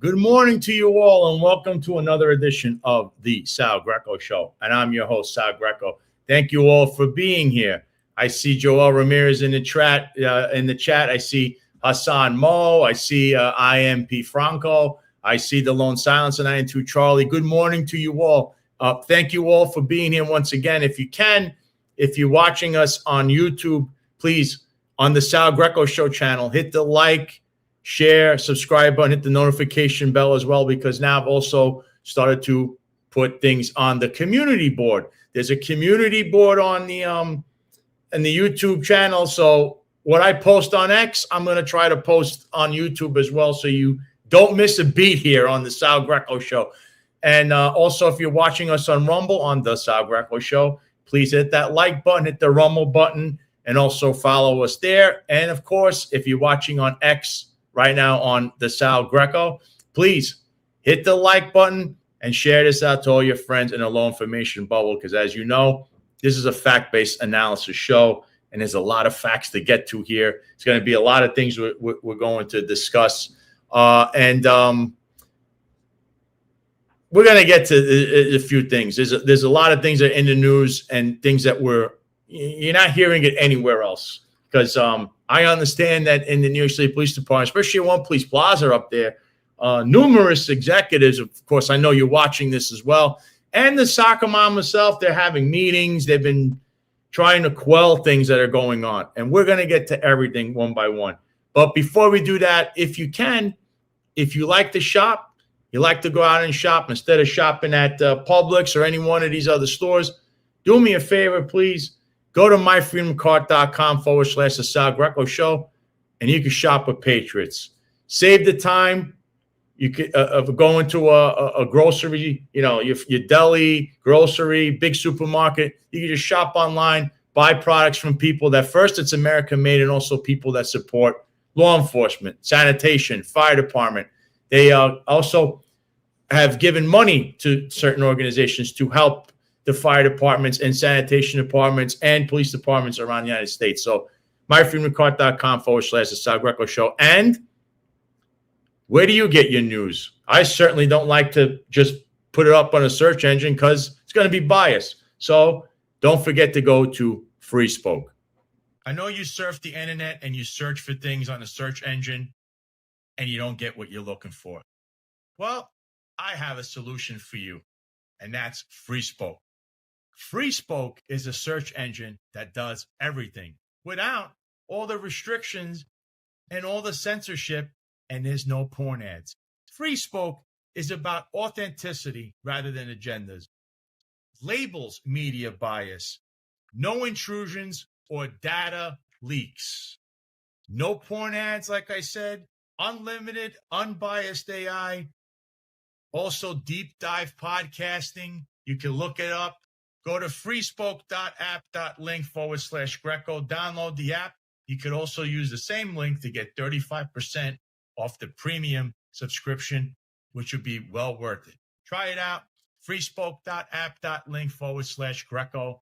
Good morning to you all, and welcome to another edition of the Sal Greco Show. And I'm your host, Sal Greco. Thank you all for being here. I see Joel Ramirez in the chat. I see Hassan Mo. I see IMP Franco. I see the Lone Silencer 92 Charlie. Good morning to you all. Thank you all for being here once again. If you're watching us on YouTube, please, on the Sal Greco Show channel, hit the like, share, subscribe button, hit the notification bell as well, because now I've also started to put things on the community board. There's a community board on the YouTube channel. So what I post on X, I'm going to try to post on YouTube as well, so you don't miss a beat here on the Sal Greco Show. And also, if you're watching us on Rumble on the Sal Greco Show, please hit that like button, hit the Rumble button, and also follow us there. And of course, if you're watching on X right now on the Sal Greco, please hit the like button and share this out to all your friends in a low information bubble, because as you know, this is a fact-based analysis show, and there's a lot of facts to get to here. It's going to be a lot of things we're going to discuss. And we're going to get to a few things. There's a lot of things that are in the news and things that you're not hearing it anywhere else, because I understand that in the New York City Police Department, especially at One Police Plaza up there, numerous executives, of course, I know you're watching this as well, and the soccer mom herself, they're having meetings. They've been trying to quell things that are going on, and we're going to get to everything one by one. But before we do that, if you like to shop, you like to go out and shop instead of shopping at Publix or any one of these other stores, do me a favor, please. Go to myfreedomcard.com/the Sal Greco Show, and you can shop with Patriots. Save the time. You could of going to a grocery, your deli, grocery, big supermarket. You can just shop online, buy products from people that, first, it's American made, and also people that support law enforcement, sanitation, fire department. They also have given money to certain organizations to help the fire departments and sanitation departments and police departments around the United States. So myfreedomcard.com/the Sal Greco Show. And where do you get your news? I certainly don't like to just put it up on a search engine, because it's going to be biased. So don't forget to go to Free Spoke. I know you surf the internet and you search for things on a search engine and you don't get what you're looking for. Well, I have a solution for you, and that's Free Spoke. Free Spoke is a search engine that does everything without all the restrictions and all the censorship, and there's no porn ads. Free Spoke is about authenticity rather than agendas. Labels media bias, no intrusions or data leaks. No porn ads, like I said, unlimited, unbiased AI. Also, deep dive podcasting. You can look it up. Go to freespoke.app.link/Greco. Download the app. You could also use the same link to get 35% off the premium subscription, which would be well worth it. Try it out. freespoke.app.link/Greco.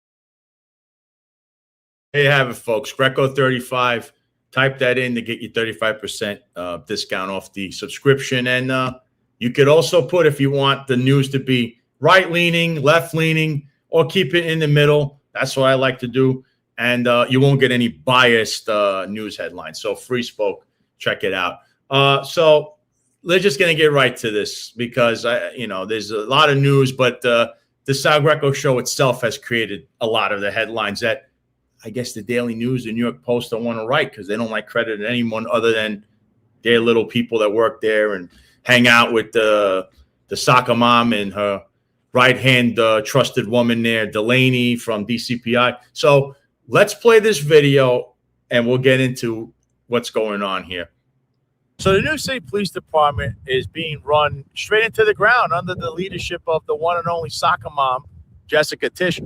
There you have it, folks. Greco 35. Type that in to get you 35% discount off the subscription. And you could also put, if you want the news to be right-leaning, left-leaning, or keep it in the middle. That's what I like to do. And you won't get any biased news headlines. So Free Spoke, check it out. So we're just going to get right to this, because there's a lot of news, but the Sal Greco Show itself has created a lot of the headlines that I guess the Daily News, the New York Post don't want to write, because they don't like crediting anyone other than their little people that work there and hang out with the soccer mom and her right-hand trusted woman there, Delaney from DCPI. So let's play this video, and we'll get into what's going on here. So the New York City Police Department is being run straight into the ground under the leadership of the one and only soccer mom, Jessica Tisch.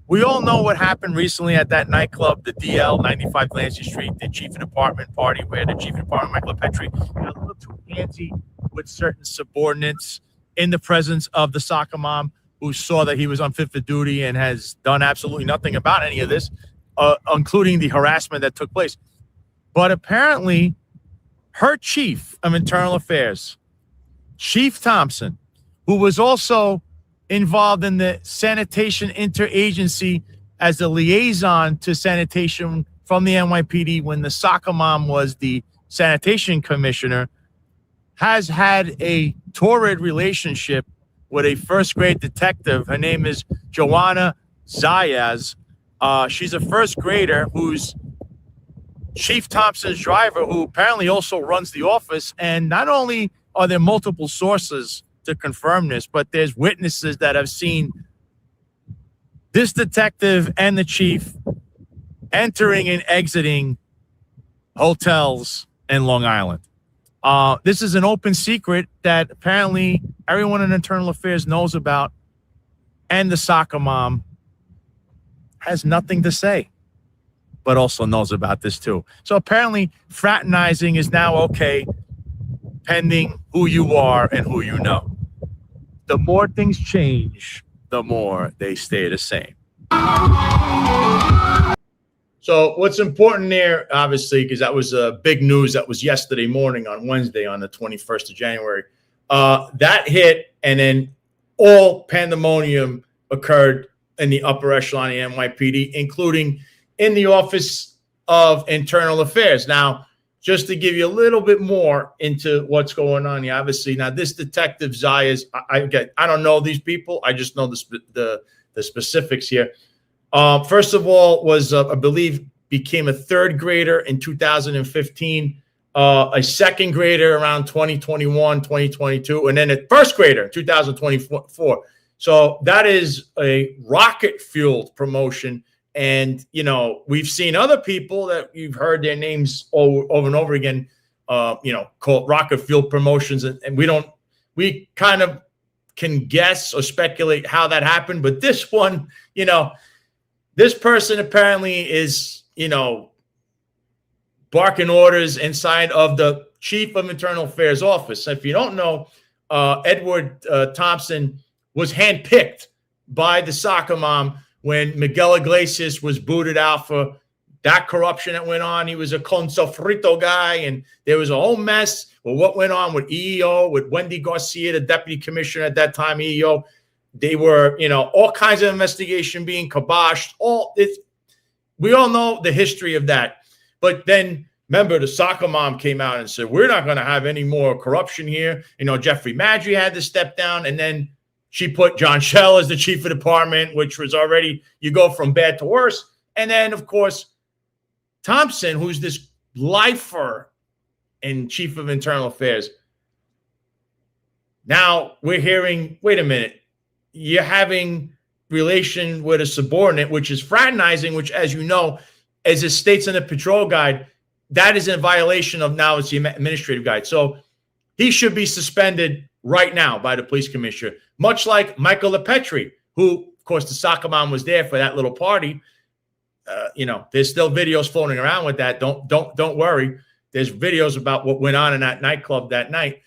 We all know what happened recently at that nightclub, the DL, 95 Delancey Street, the chief of department party, where the chief of department, Michael Petrie, got a little too antsy with certain subordinates in the presence of the soccer mom, who saw that he was unfit for duty and has done absolutely nothing about any of this, including the harassment that took place. But apparently, her chief of internal affairs Chief Thompson, who was also involved in the sanitation interagency as the liaison to sanitation from the NYPD when the soccer mom was the sanitation commissioner, has had a torrid relationship with a first-grade detective. Her name is Joanna Zayas. She's a first grader who's Chief Thompson's driver, who apparently also runs the office. And not only are there multiple sources to confirm this, but there's witnesses that have seen this detective and the chief entering and exiting hotels in Long Island. This is an open secret that apparently everyone in internal affairs knows about, and the soccer mom has nothing to say, but also knows about this too. So apparently fraternizing is now okay, pending who you are and who you know. The more things change, the more they stay the same. So what's important there, obviously, because that was big news. That was yesterday morning on Wednesday, on the 21st of January. That hit, and then all pandemonium occurred in the upper echelon of the NYPD, including in the Office of Internal Affairs. Now, just to give you a little bit more into what's going on here, obviously, now this detective Zayas, I don't know these people. I just know the specifics here. First of all, was I believe became a third grader in 2015, a second grader around 2021, 2022, and then a first grader in 2024. So that is a rocket-fueled promotion. And, you know, we've seen other people that you've heard their names over and over again, called rocket-fueled promotions. And we kind of can guess or speculate how that happened. But this one, this person apparently is, barking orders inside of the Chief of Internal Affairs office. If you don't know, Edward Thompson was handpicked by the soccer mom when Miguel Iglesias was booted out for that corruption that went on. He was a con sofrito guy, and there was a whole mess with what went on with EEO, with Wendy Garcia, the deputy commissioner at that time, EEO. They were, all kinds of investigation being kiboshed. We all know the history of that. But then, remember, the soccer mom came out and said, we're not going to have any more corruption here. Jeffrey Maddrey had to step down, and then she put John Schell as the chief of department, which was already, you go from bad to worse. And then, of course, Thompson, who's this lifer and chief of internal affairs. Now we're hearing, wait a minute, you're having relation with a subordinate, which is fraternizing, which, as you know, as it states in the patrol guide, that is in violation of now it's the administrative guide. So he should be suspended right now by the police commissioner, much like Michael LePetri, who, of course, the soccer mom was there for that little party. There's still videos floating around with that. Don't worry. There's videos about what went on in that nightclub that night.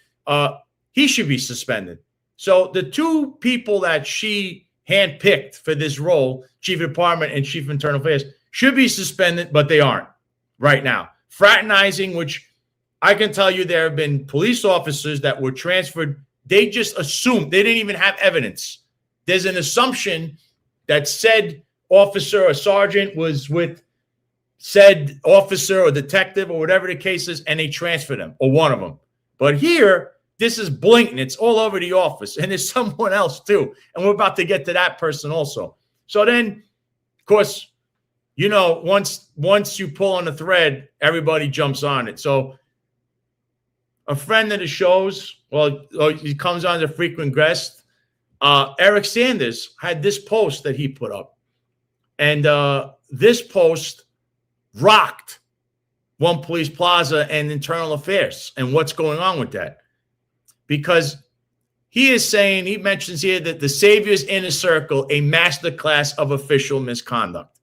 He should be suspended. So the two people that she handpicked for this role, chief of department and chief of internal affairs, should be suspended, but they aren't right now. Fraternizing, which I can tell you there have been police officers that were transferred. They just assumed. They didn't even have evidence. There's an assumption that said officer or sergeant was with said officer or detective or whatever the case is, and they transferred them, or one of them. But here, this is blatant. It's all over the office, and there's someone else too. And we're about to get to that person also. So then, of course, once you pull on the thread, everybody jumps on it. So a friend of the show's, he comes on as a frequent guest. Eric Sanders had this post that he put up. And this post rocked One Police Plaza and Internal Affairs and what's going on with that. Because he mentions here that the Savior's Inner Circle, a masterclass of official misconduct.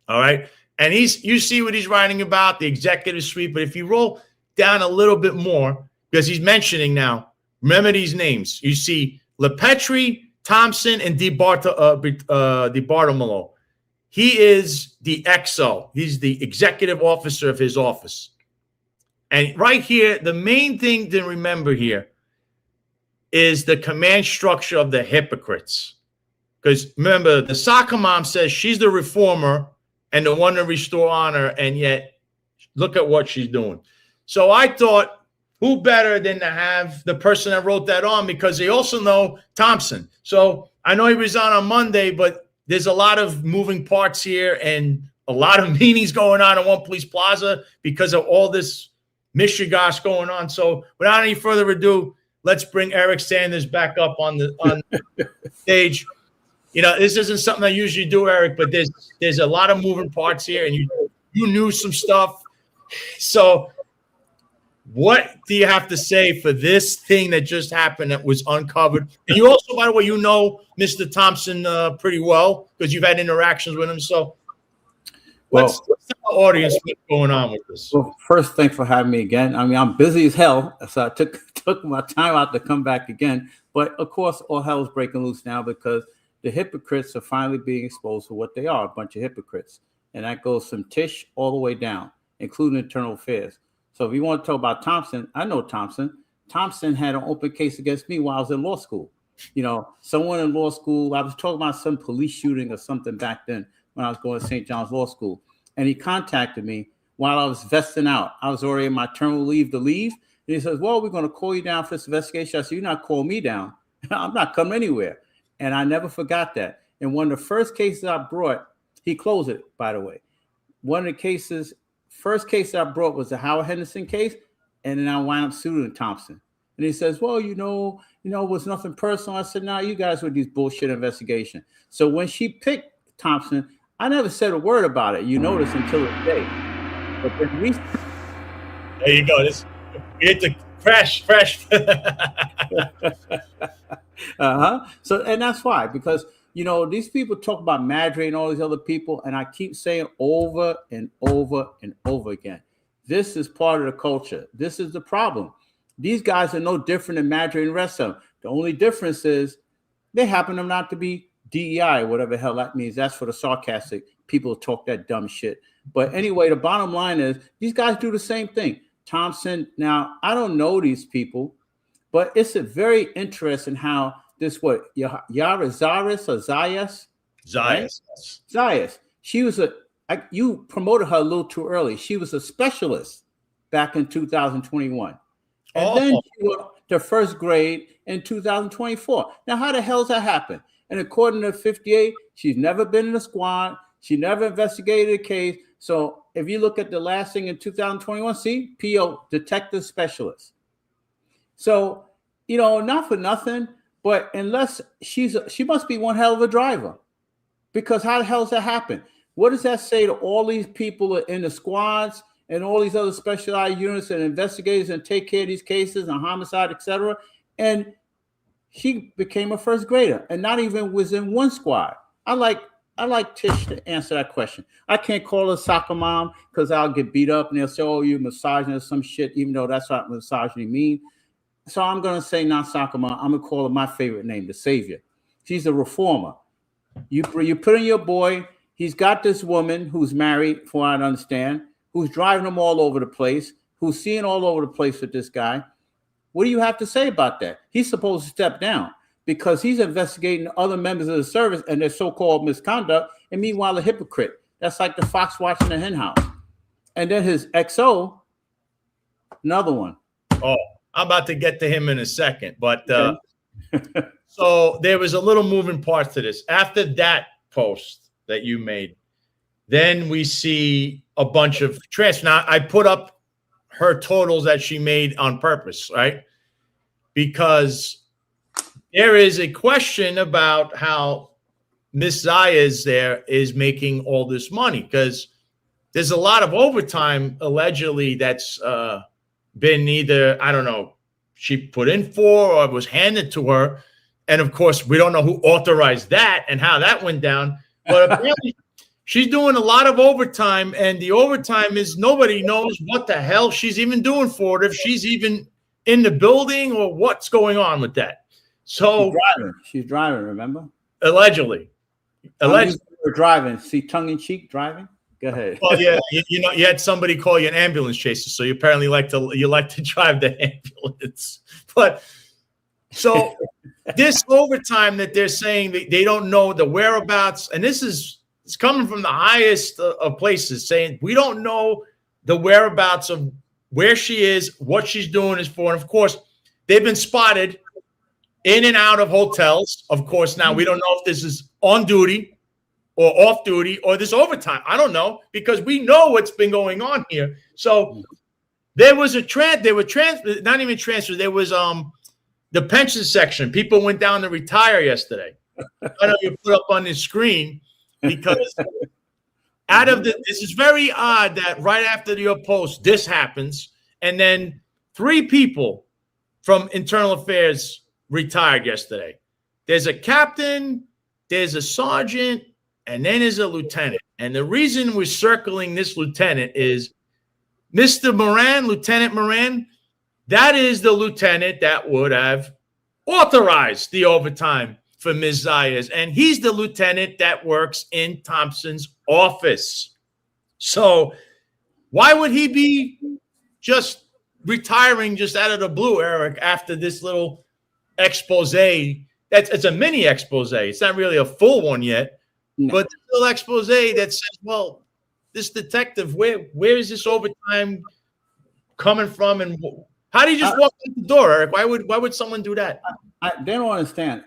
All right. And you see what he's writing about, the executive suite. But if you roll down a little bit more, because he's mentioning now, remember these names. You see LePetri, Thompson, and DiBartolomeo. He is the XO. He's the executive officer of his office. And right here, the main thing to remember here, is the command structure of the hypocrites. Because remember, the soccer mom says she's the reformer and the one to restore honor, and yet look at what she's doing. So I thought, who better than to have the person that wrote that on, because they also know Thompson. So I know he was on Monday, but there's a lot of moving parts here and a lot of meetings going on at One Police Plaza because of all this mishigas going on. So without any further adu, let's bring Eric Sanders back up on the stage. You know, this isn't something I usually do, Eric, but there's a lot of moving parts here, and you knew some stuff. So what do you have to say for this thing that just happened that was uncovered? And you also, by the way, you know Mr. Thompson pretty well because you've had interactions with him. So let's tell the audience what's going on with this. Well, first, thanks for having me again. I mean, I'm busy as hell, so I took my time out to come back again. But, of course, all hell is breaking loose now because the hypocrites are finally being exposed for what they are, a bunch of hypocrites. And that goes from Tish all the way down, including internal affairs. So if you want to talk about Thompson, I know Thompson. Thompson had an open case against me while I was in law school. You know, someone in law school, I was talking about some police shooting or something back then when I was going to St. John's Law School. And he contacted me while I was vesting out. I was already in my terminal leave to leave. And he says, well, we're going to call you down for this investigation. I said, you're not calling me down. I'm not coming anywhere. And I never forgot that. And one of the first cases I brought, he closed it, by the way. One of the cases, first case I brought was the Howard Henderson case, and then I wound up suing Thompson. And he says, well, you know, it was nothing personal. I said, no, you guys were these bullshit investigation. So when she picked Thompson, I never said a word about it. You notice until today. But then there you go. This you hit the fresh. So, and that's why, because, you know, these people talk about Madre and all these other people, and I keep saying over and over and over again, this is part of the culture. This is the problem. These guys are no different than Madre and the rest of them. The only difference is they happen to not to be DEI, whatever the hell that means. That's for the sarcastic people who talk that dumb shit. But anyway, the bottom line is these guys do the same thing. Thompson, now, I don't know these people, but it's a very interesting how this, Yara Zayas or Zayas? Zayas. Right? Zayas. She was you promoted her a little too early. She was a specialist back in 2021. And then she went to first grade in 2024. Now, how the hell does that happen? And according to 58, she's never been in a squad. She never investigated a case. So if you look at the last thing in 2021, see, PO, detective specialist. So, you know, not for nothing, but unless she must be one hell of a driver, because how the hell does that happen? What does that say to all these people in the squads and all these other specialized units and investigators and take care of these cases and homicide, etc.? And she became a first grader and not even was in one squad. I like Tish to answer that question. I can't call her soccer mom because I'll get beat up and they'll say, oh, you're misogyny or some shit, even though that's what misogyny means. So I'm going to say not soccer mom. I'm going to call her my favorite name, the savior. She's a reformer. You put in your boy. He's got this woman who's married, from what I understand, who's driving him all over the place, who's seeing all over the place with this guy. What do you have to say about that? He's supposed to step down because he's investigating other members of the service and their so-called misconduct, and meanwhile, a hypocrite. That's like the fox watching the hen house. And then his XO, another one. Oh, I'm about to get to him in a second, but so there was a little moving part to this. After that post that you made, then we see a bunch of transfer. Now, I put up her totals that she made on purpose, right? Because there is a question about how Miss Zayas there is making all this money, because there's a lot of overtime allegedly that's been either, I don't know, she put in for or was handed to her. And of course, we don't know who authorized that and how that went down. But apparently she's doing a lot of overtime, and the overtime is nobody knows what the hell she's even doing for it, if she's even in the building or what's going on with that. So she's driving, remember? Allegedly. Driving. See, tongue-in-cheek driving? Go ahead. Well, yeah, you know, you had somebody call you an ambulance chaser, so you apparently like to drive the ambulance. But So this overtime that they're saying they don't know the whereabouts, and it's coming from the highest of places, saying we don't know the whereabouts of where she is, what she's doing is for. And of course, they've been spotted in and out of hotels. Of course, now we don't know if this is on duty or off duty or this overtime. I don't know, because we know what's been going on here. So there was not even transfer. There was the pension section. People went down to retire yesterday. I know you put up on the screen, because this is very odd that right after your post, this happens. And then 3 people from internal affairs retired yesterday. There's a captain, there's a sergeant, and then there's a lieutenant. And the reason we're circling this lieutenant is Mr. Moran, Lieutenant Moran, that is the lieutenant that would have authorized the overtime for Ms. Zayas. And he's the lieutenant that works in Thompson's office. So why would he be just retiring just out of the blue, Eric, after this little expose? It's a mini expose. It's not really a full one yet, but a little expose that says, well, this detective, where is this overtime coming from? And how do you just walk out the door, Eric? Why would someone do that? They don't understand.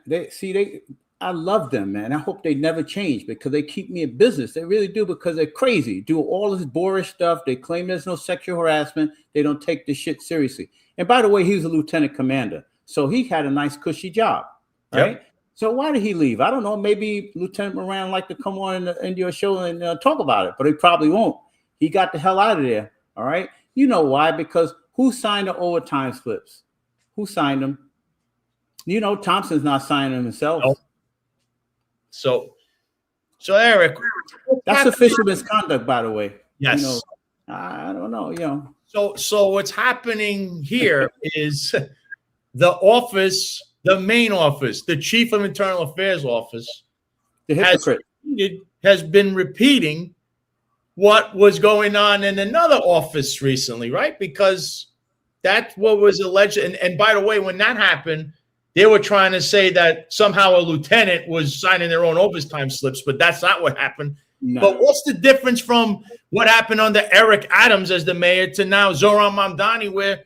I love them, man. I hope they never change, because they keep me in business. They really do, because they're crazy. Do all this boorish stuff. They claim there's no sexual harassment. They don't take this shit seriously. And by the way, he was a lieutenant commander, so he had a nice cushy job, right? Yep. So why did he leave? I don't know. Maybe Lieutenant Moran like to come on into your show and talk about it, but he probably won't. He got the hell out of there. All right. You know why? Because who signed the overtime slips? Who signed them? You know, Thompson's not signing them himself. Nope. So Eric, that's official misconduct, by the way. Yes. You know, I don't know. You know. So what's happening here is the office. The main office, the chief of internal affairs office, has been repeating what was going on in another office recently, right? Because that's what was alleged. And by the way, when that happened, they were trying to say that somehow a lieutenant was signing their own overtime slips, but that's not what happened. No. But what's the difference from what happened under Eric Adams as the mayor to now Zoran Mamdani, where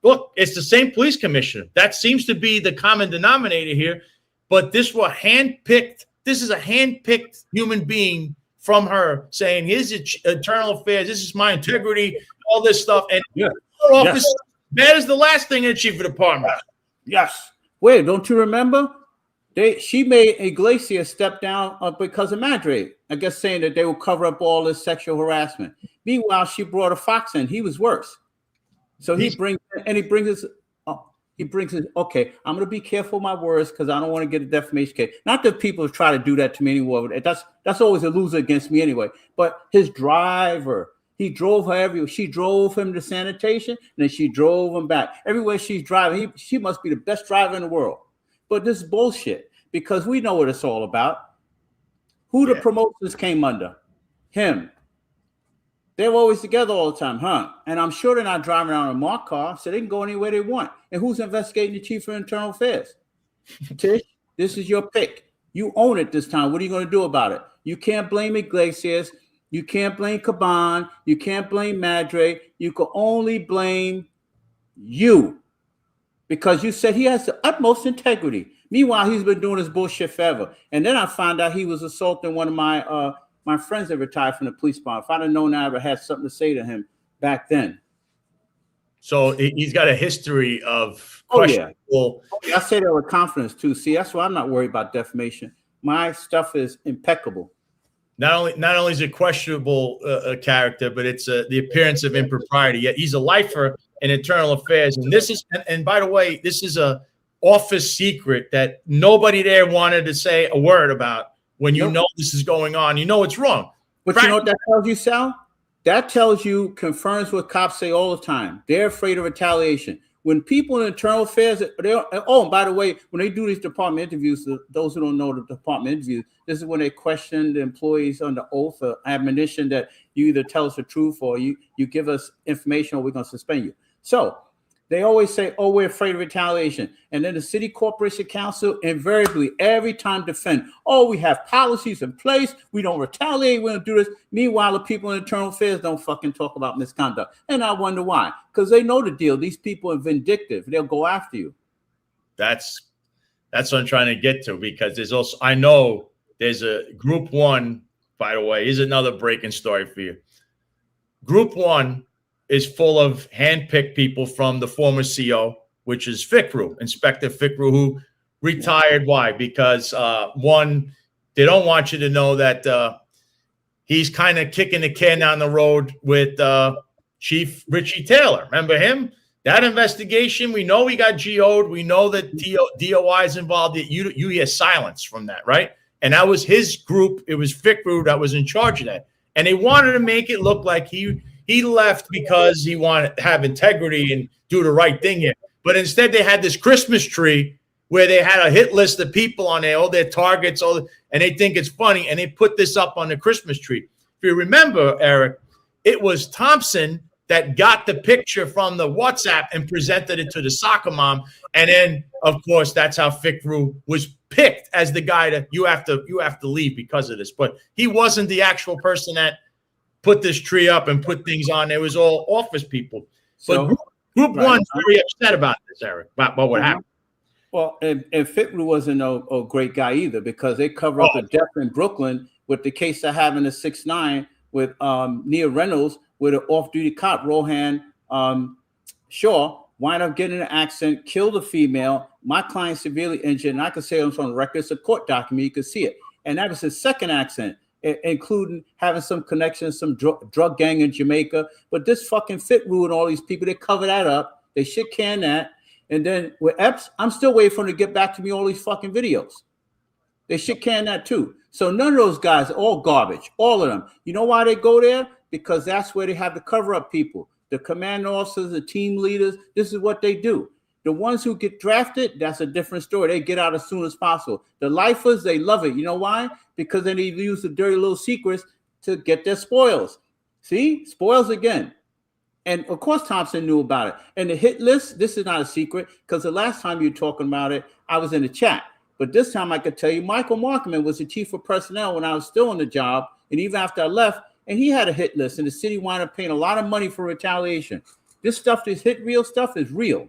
look, it's the same police commissioner. That seems to be the common denominator here. But this was handpicked. This is a handpicked human being from her saying, here's internal affairs. This is my integrity, all this stuff. And her office, that is the last thing in the chief of the department. Yes. Wait, don't you remember? She made Iglesias step down because of Madrid. I guess saying that they will cover up all this sexual harassment. Meanwhile, she brought a fox in. He was worse. So he brings his, okay, I'm going to be careful with my words because I don't want to get a defamation case. Not that people try to do that to me anymore. That's always a loser against me anyway. But his driver, he drove her everywhere. She drove him to sanitation, and then she drove him back. Everywhere she's driving, she must be the best driver in the world. But this is bullshit, because we know what it's all about. Who the promotions came under? Him. They're always together all the time, huh? And I'm sure they're not driving around in a marked car, so they can go anywhere they want. And who's investigating the chief of internal affairs? Tish, this is your pick. You own it this time. What are you going to do about it? You can't blame Iglesias. You can't blame Caban. You can't blame Madre. You can only blame you, because you said he has the utmost integrity. Meanwhile, he's been doing this bullshit forever. And then I found out he was assaulting one of my friends that retired from the police department. If I'd have known I ever had something to say to him back then. So he's got a history of questionable. I say that with confidence too. See, that's why I'm not worried about defamation. My stuff is impeccable. Not only is it questionable character, but it's the appearance of impropriety. Yet he's a lifer in internal affairs, and this is. And by the way, this is a office secret that nobody there wanted to say a word about. When you know this is going on, you know it's wrong. But you know what that tells you, Sal? That tells you, confirms what cops say all the time. They're afraid of retaliation. When people in internal affairs, and by the way, when they do these department interviews, those who don't know the department interviews, this is when they question the employees under oath or admonition that you either tell us the truth or you give us information or we're going to suspend you. So They always say, oh, we're afraid of retaliation. And then the city corporation council invariably every time defend, oh, we have policies in place. We don't retaliate. We don't do this. Meanwhile, the people in internal affairs don't fucking talk about misconduct. And I wonder why. Because they know the deal. These people are vindictive. They'll go after you. That's what I'm trying to get to, because there's also, I know there's a group one, by the way, here's another breaking story for you. Group one is full of handpicked people from the former CO, which is Ficru, Inspector Ficru, who retired. Why? Because one, they don't want you to know that he's kind of kicking the can down the road with Chief Richie Taylor. Remember him? That investigation, we know he got GO'd. We know that DOI is involved. You hear silence from that, right? And that was his group. It was Ficru that was in charge of that. And they wanted to make it look like he left because he wanted to have integrity and do the right thing here. But instead, they had this Christmas tree where they had a hit list of people on there, all their targets, and they think it's funny. And they put this up on the Christmas tree. If you remember, Eric, it was Thompson that got the picture from the WhatsApp and presented it to the soccer mom. And then, of course, that's how Ficru was picked as the guy that you have to leave because of this. But he wasn't the actual person that put this tree up and put things on. It was all office people. But group one's very upset about this, Eric, about what happened. Well, and Ficru wasn't a great guy either, because they cover up a death in Brooklyn with the case of having a 6'9" with Nia Reynolds with an off-duty cop, Rohan Shaw, wind up getting in an accident, killed a female. My client severely injured, and I can say it on record. It's a court document. You can see it. And that was his second accident, including having some connections, some drug gang in Jamaica. But this fucking Ficru and all these people, they cover that up. They shit can that. And then with Epps, I'm still waiting for them to get back to me all these fucking videos. They shit can that too. So none of those guys are all garbage, all of them. You know why they go there? Because that's where they have to cover up people. The command officers, the team leaders, this is what they do. The ones who get drafted, that's a different story. They get out as soon as possible. The lifers, they love it. You know why? Because then they use the dirty little secrets to get their spoils. See? Spoils again. And of course, Thompson knew about it. And the hit list, this is not a secret, because the last time you were talking about it, I was in the chat. But this time I could tell you, Michael Markman was the chief of personnel when I was still on the job. And even after I left, and he had a hit list, and the city wound up paying a lot of money for retaliation. This stuff, this hit real stuff is real.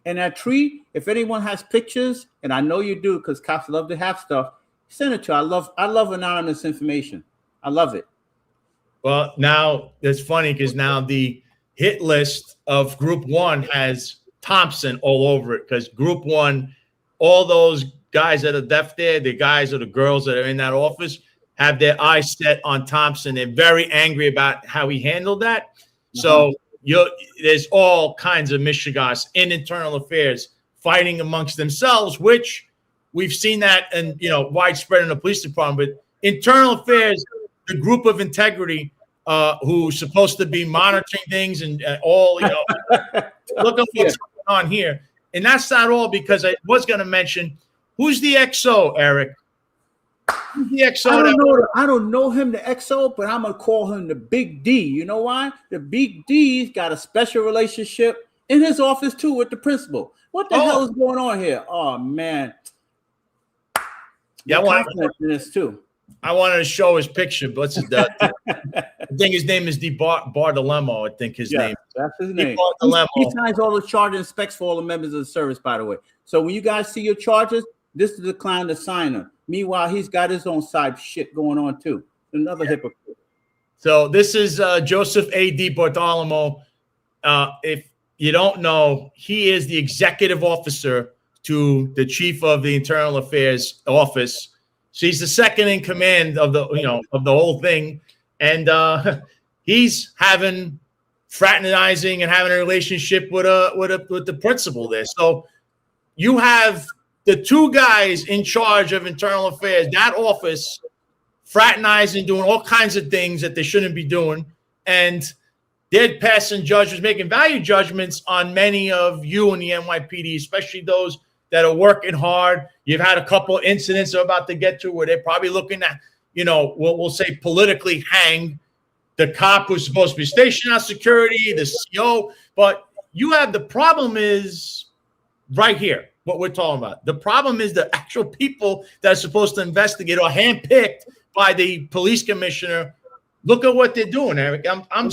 And that tree, if anyone has pictures, and I know you do because cops love to have stuff, send it to. I love anonymous information. I love it. Well, now it's funny because now the hit list of group one has Thompson all over it, because group one, all those guys that are left there, the guys or the girls that are in that office, have their eyes set on Thompson. They're very angry about how he handled that. So there's all kinds of mishigas in internal affairs fighting amongst themselves, which we've seen that and widespread in the police department. But internal affairs, the group of integrity who's supposed to be monitoring things and look at what's going on here. And that's not all, because I was going to mention, who's the XO, Eric? The XO I don't know him, the XO, but I'm gonna call him the Big D. You know why? The Big D's got a special relationship in his office too with the principal. What the hell is going on here? Oh man. Yeah, I wanted to show his picture, but I think his name is Bartolemo. I think his name. That's his name. He signs all the charge and specs for all the members of the service, by the way. So when you guys see your charges, this is the client, the signer. Meanwhile, he's got his own side shit going on too. Another hypocrite. So this is Joseph A. D. Bartolomeo. If you don't know, he is the executive officer to the chief of the internal affairs office. So he's the second in command of the whole thing, and he's fraternizing and having a relationship with the principal there. So you have the two guys in charge of internal affairs, that office, fraternizing, doing all kinds of things that they shouldn't be doing. And they're passing judgments, making value judgments on many of you in the NYPD, especially those that are working hard. You've had a couple of incidents I'm about to get to where they're probably looking at, we'll say politically hang the cop who's supposed to be stationed on security, the CO. But you have the problem is right here, what we're talking about. The problem is the actual people that are supposed to investigate are handpicked by the police commissioner. Look at what they're doing, Eric. I'm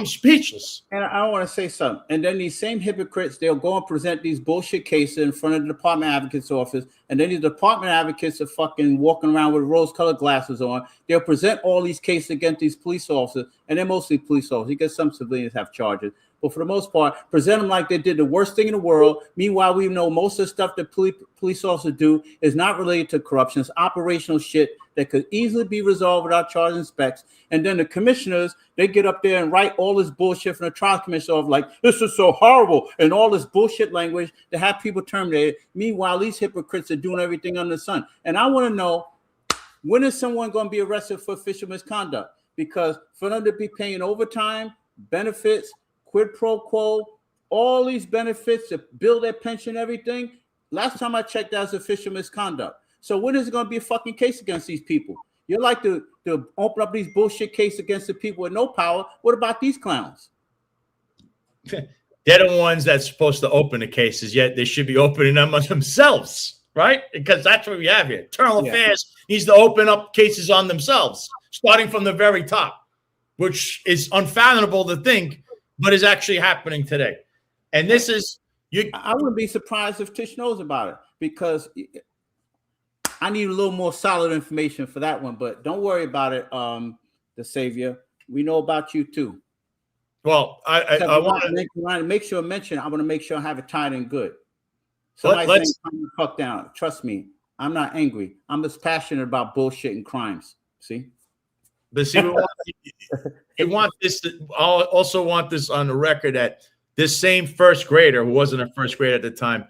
speechless. And I want to say something. And then these same hypocrites, they'll go and present these bullshit cases in front of the department advocate's office. And then these department advocates are fucking walking around with rose-colored glasses on. They'll present all these cases against these police officers, and they're mostly police officers. You get some civilians have charges, but for the most part, present them like they did the worst thing in the world. Meanwhile, we know most of the stuff that police officers do is not related to corruption. It's operational shit that could easily be resolved without charging and specs. And then the commissioners, they get up there and write all this bullshit from the trial commission of like, this is so horrible, and all this bullshit language to have people terminated. Meanwhile, these hypocrites are doing everything under the sun. And I want to know, when is someone going to be arrested for official misconduct? Because for them to be paying overtime, benefits, quid pro quo, all these benefits to build their pension, everything, last time I checked, that's official misconduct. So when is it going to be a fucking case against these people? You like to open up these bullshit cases against the people with no power. What about these clowns? They're the ones that's supposed to open the cases, yet they should be opening them themselves, right? Because that's what we have here. Internal Affairs needs to open up cases on themselves, starting from the very top, which is unfathomable to think, but is actually happening today. And this is I wouldn't be surprised if Tish knows about it, because I need a little more solid information for that one, but don't worry about it, the Savior. We know about you too. Well, I want to make sure I mention. I want to make sure I have it tied in good. Somebody saying, "Calm the fuck down." Trust me, I'm not angry. I'm just passionate about bullshit and crimes. See, but see, you want this. I also want this on the record that this same first grader, who wasn't a first grader at the time,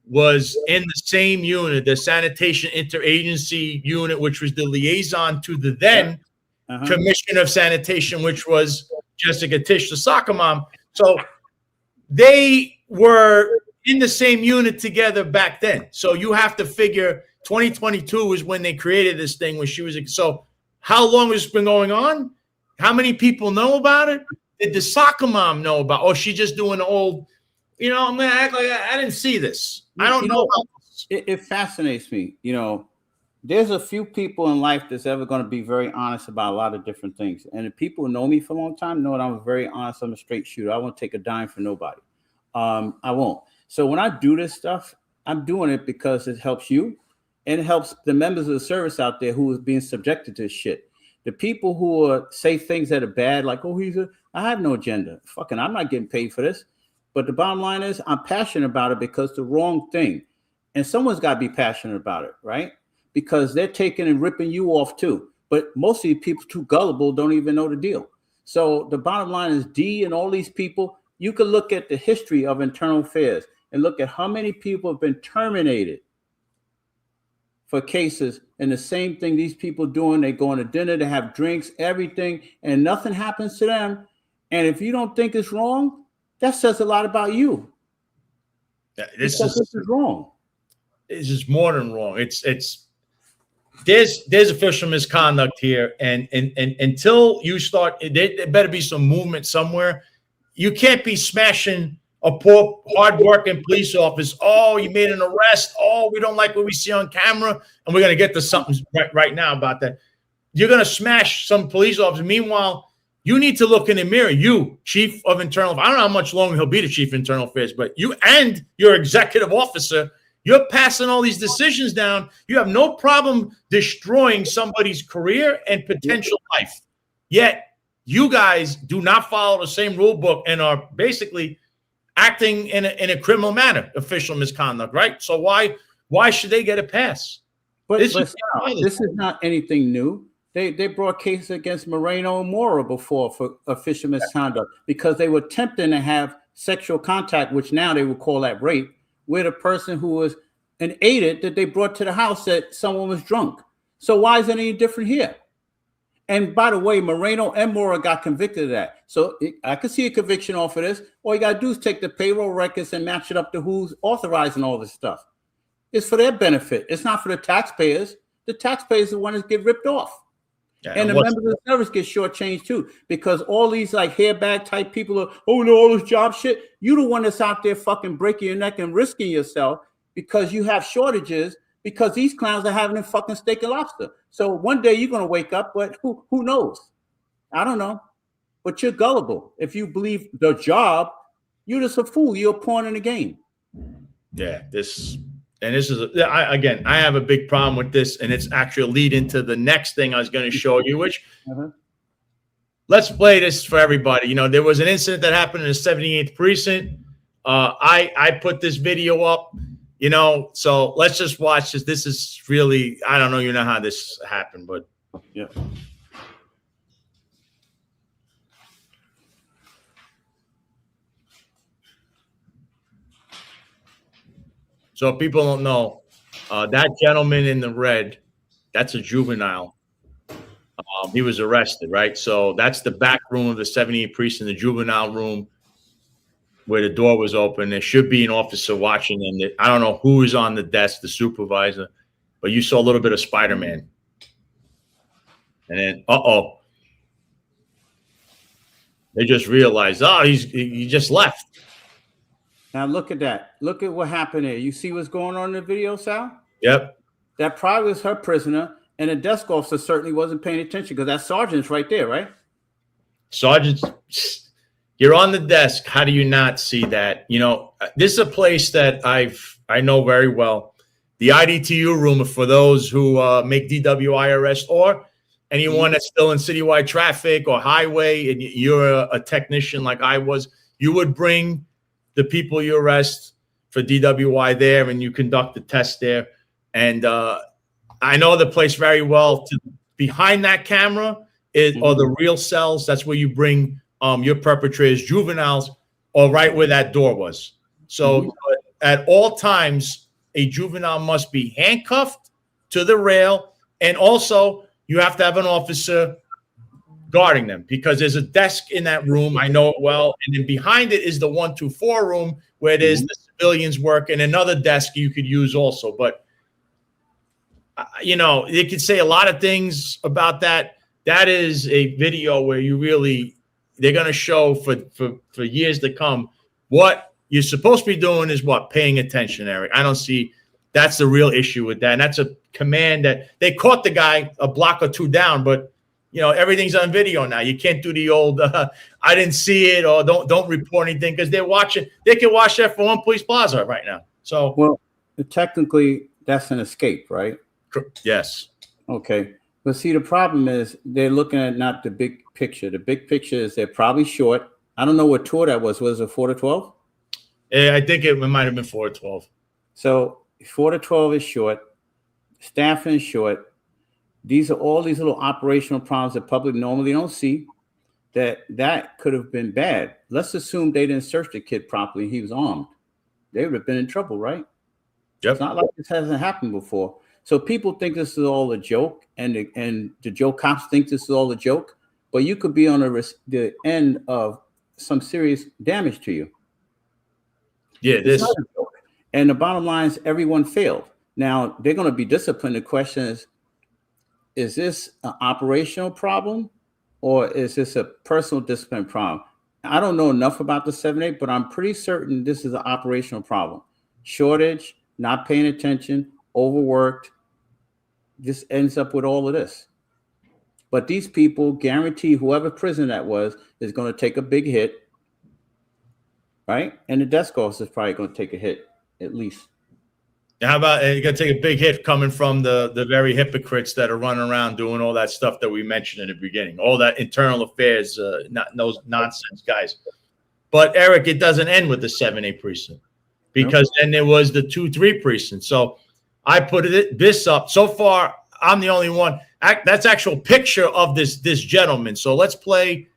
was in the same unit, the sanitation interagency unit, which was the liaison to the then commissioner of sanitation, which was Jessica Tish, the soccer mom. So they were in the same unit together back then. So you have to figure 2022 is when they created this thing when she was. So how long has it been going on? How many people know about it? Did the soccer mom know about? Oh, she's just doing the old, I'm going to act like I didn't see this. I don't know. It fascinates me. There's a few people in life that's ever going to be very honest about a lot of different things. And if people know me for a long time know that I'm very honest. I'm a straight shooter. I won't take a dime for nobody. I won't. So when I do this stuff, I'm doing it because it helps you and it helps the members of the service out there who is being subjected to this shit. The people who say things that are bad, like, oh, I have no agenda. Fucking, I'm not getting paid for this. But the bottom line is I'm passionate about it because it's the wrong thing. And someone's got to be passionate about it, right? Because they're taking and ripping you off too. But most of the people too gullible don't even know the deal. So the bottom line is D and all these people, you can look at the history of internal affairs and look at how many people have been terminated for cases. And the same thing these people doing, they go to dinner, they have drinks, everything, and nothing happens to them. And if you don't think it's wrong, that says a lot about you. This is wrong. It's just more than wrong. There's official misconduct here, and until you start, there better be some movement somewhere. You can't be smashing a poor, hardworking police officer. Oh, you made an arrest. Oh, we don't like what we see on camera, and we're gonna get to something right now about that. You're gonna smash some police officer. Meanwhile, you need to look in the mirror. You, chief of internal, I don't know how much longer he'll be the chief of internal affairs, but you and your executive officer, you're passing all these decisions down. You have no problem destroying somebody's career and potential life. Yet you guys do not follow the same rule book and are basically acting in a criminal manner, official misconduct, right? So why should they get a pass? But this is not anything new. They brought cases against Moreno and Mora before for official misconduct because they were attempting to have sexual contact, which now they would call that rape, with a person who was an aided that they brought to the house that someone was drunk. So why is it any different here? And by the way, Moreno and Mora got convicted of that. So I could see a conviction off of this. All you got to do is take the payroll records and match it up to who's authorizing all this stuff. It's for their benefit. It's not for the taxpayers. The taxpayers are the ones that get ripped off. Yeah, and the members of the service get shortchanged too, because all these like hairbag type people are, oh no, all this job shit. You the one that's out there fucking breaking your neck and risking yourself because you have shortages, because these clowns are having a fucking steak and lobster. So one day you're gonna wake up, but who knows? I don't know. But you're gullible. If you believe the job, you're just a fool. You're a pawn in the game. Yeah, this is again, I have a big problem with this, and it's actually a lead into the next thing I was going to show you, which let's play this for everybody. You know, there was an incident that happened in the 78th precinct. I put this video up, you know, so let's just watch this. This is really, I don't know, you know how this happened, but yeah. So if people don't know, that gentleman in the red, that's a juvenile. He was arrested, right? So that's the back room of the 78th precinct, the juvenile room where the door was open. There should be an officer watching them. I don't know who is on the desk, the supervisor, but you saw a little bit of Spider-Man. And then, they just realized, he just left. Now look at that. Look at what happened there. You see what's going on in the video, Sal? Yep. That probably was her prisoner, and the desk officer certainly wasn't paying attention because that sergeant's right there, right? Sergeant, you're on the desk. How do you not see that? You know, this is a place that I know very well. The IDTU room, for those who make DWI arrests, or anyone that's still in citywide traffic or highway, and you're a technician like I was, you would bring the people you arrest for DWI there, and you conduct the test there. And I know the place very well. Behind that camera are the real cells. That's where you bring your perpetrators, juveniles, or right where that door was. So at all times, a juvenile must be handcuffed to the rail, and also you have to have an officer guarding them, because there's a desk in that room. I know it well. And then behind it is the 124 room where there's the civilians work, and another desk you could use also. But, you know, you could say a lot of things about that. That is a video where they're going to show for years to come what you're supposed to be doing is what? Paying attention, Eric. I don't see that's the real issue with that. And that's a command that they caught the guy a block or two down, but you know, everything's on video now. You can't do the old I didn't see it, or don't report anything, because they're watching. They can watch that for One Police Plaza right now. So, well, technically that's an escape, right? Yes. Okay. But see, the problem is they're looking at not the big picture. The big picture is they're probably short. I don't know what tour that was. Was it 4 to 12? Yeah, I think it might have been 4 to 12. So 4 to 12 is short. Staffing is short. These are all these little operational problems that public normally don't see. That could have been bad. Let's assume they didn't search the kid properly. He was armed. They would have been in trouble, right? Yep. It's not like this hasn't happened before. So people think this is all a joke, and the joke cops think this is all a joke. But you could be on the end of some serious damage to you. Yeah, it's not a joke. And the bottom line is everyone failed. Now they're going to be disciplined. The question is this an operational problem, or is this a personal discipline problem? I don't know enough about the 7-8, but I'm pretty certain this is an operational problem. Shortage, not paying attention, overworked. This ends up with all of this. But these people guarantee whoever prison that was is going to take a big hit, right? And the desk officer is probably going to take a hit at least. How about you're going to take a big hit coming from the very hypocrites that are running around doing all that stuff that we mentioned in the beginning, all that internal affairs, those nonsense guys. But Eric, it doesn't end with the 7-8 precinct, because then there was the 2-3 precinct. So I put this up. So far, I'm the only one. That's actual picture of this gentleman. So let's play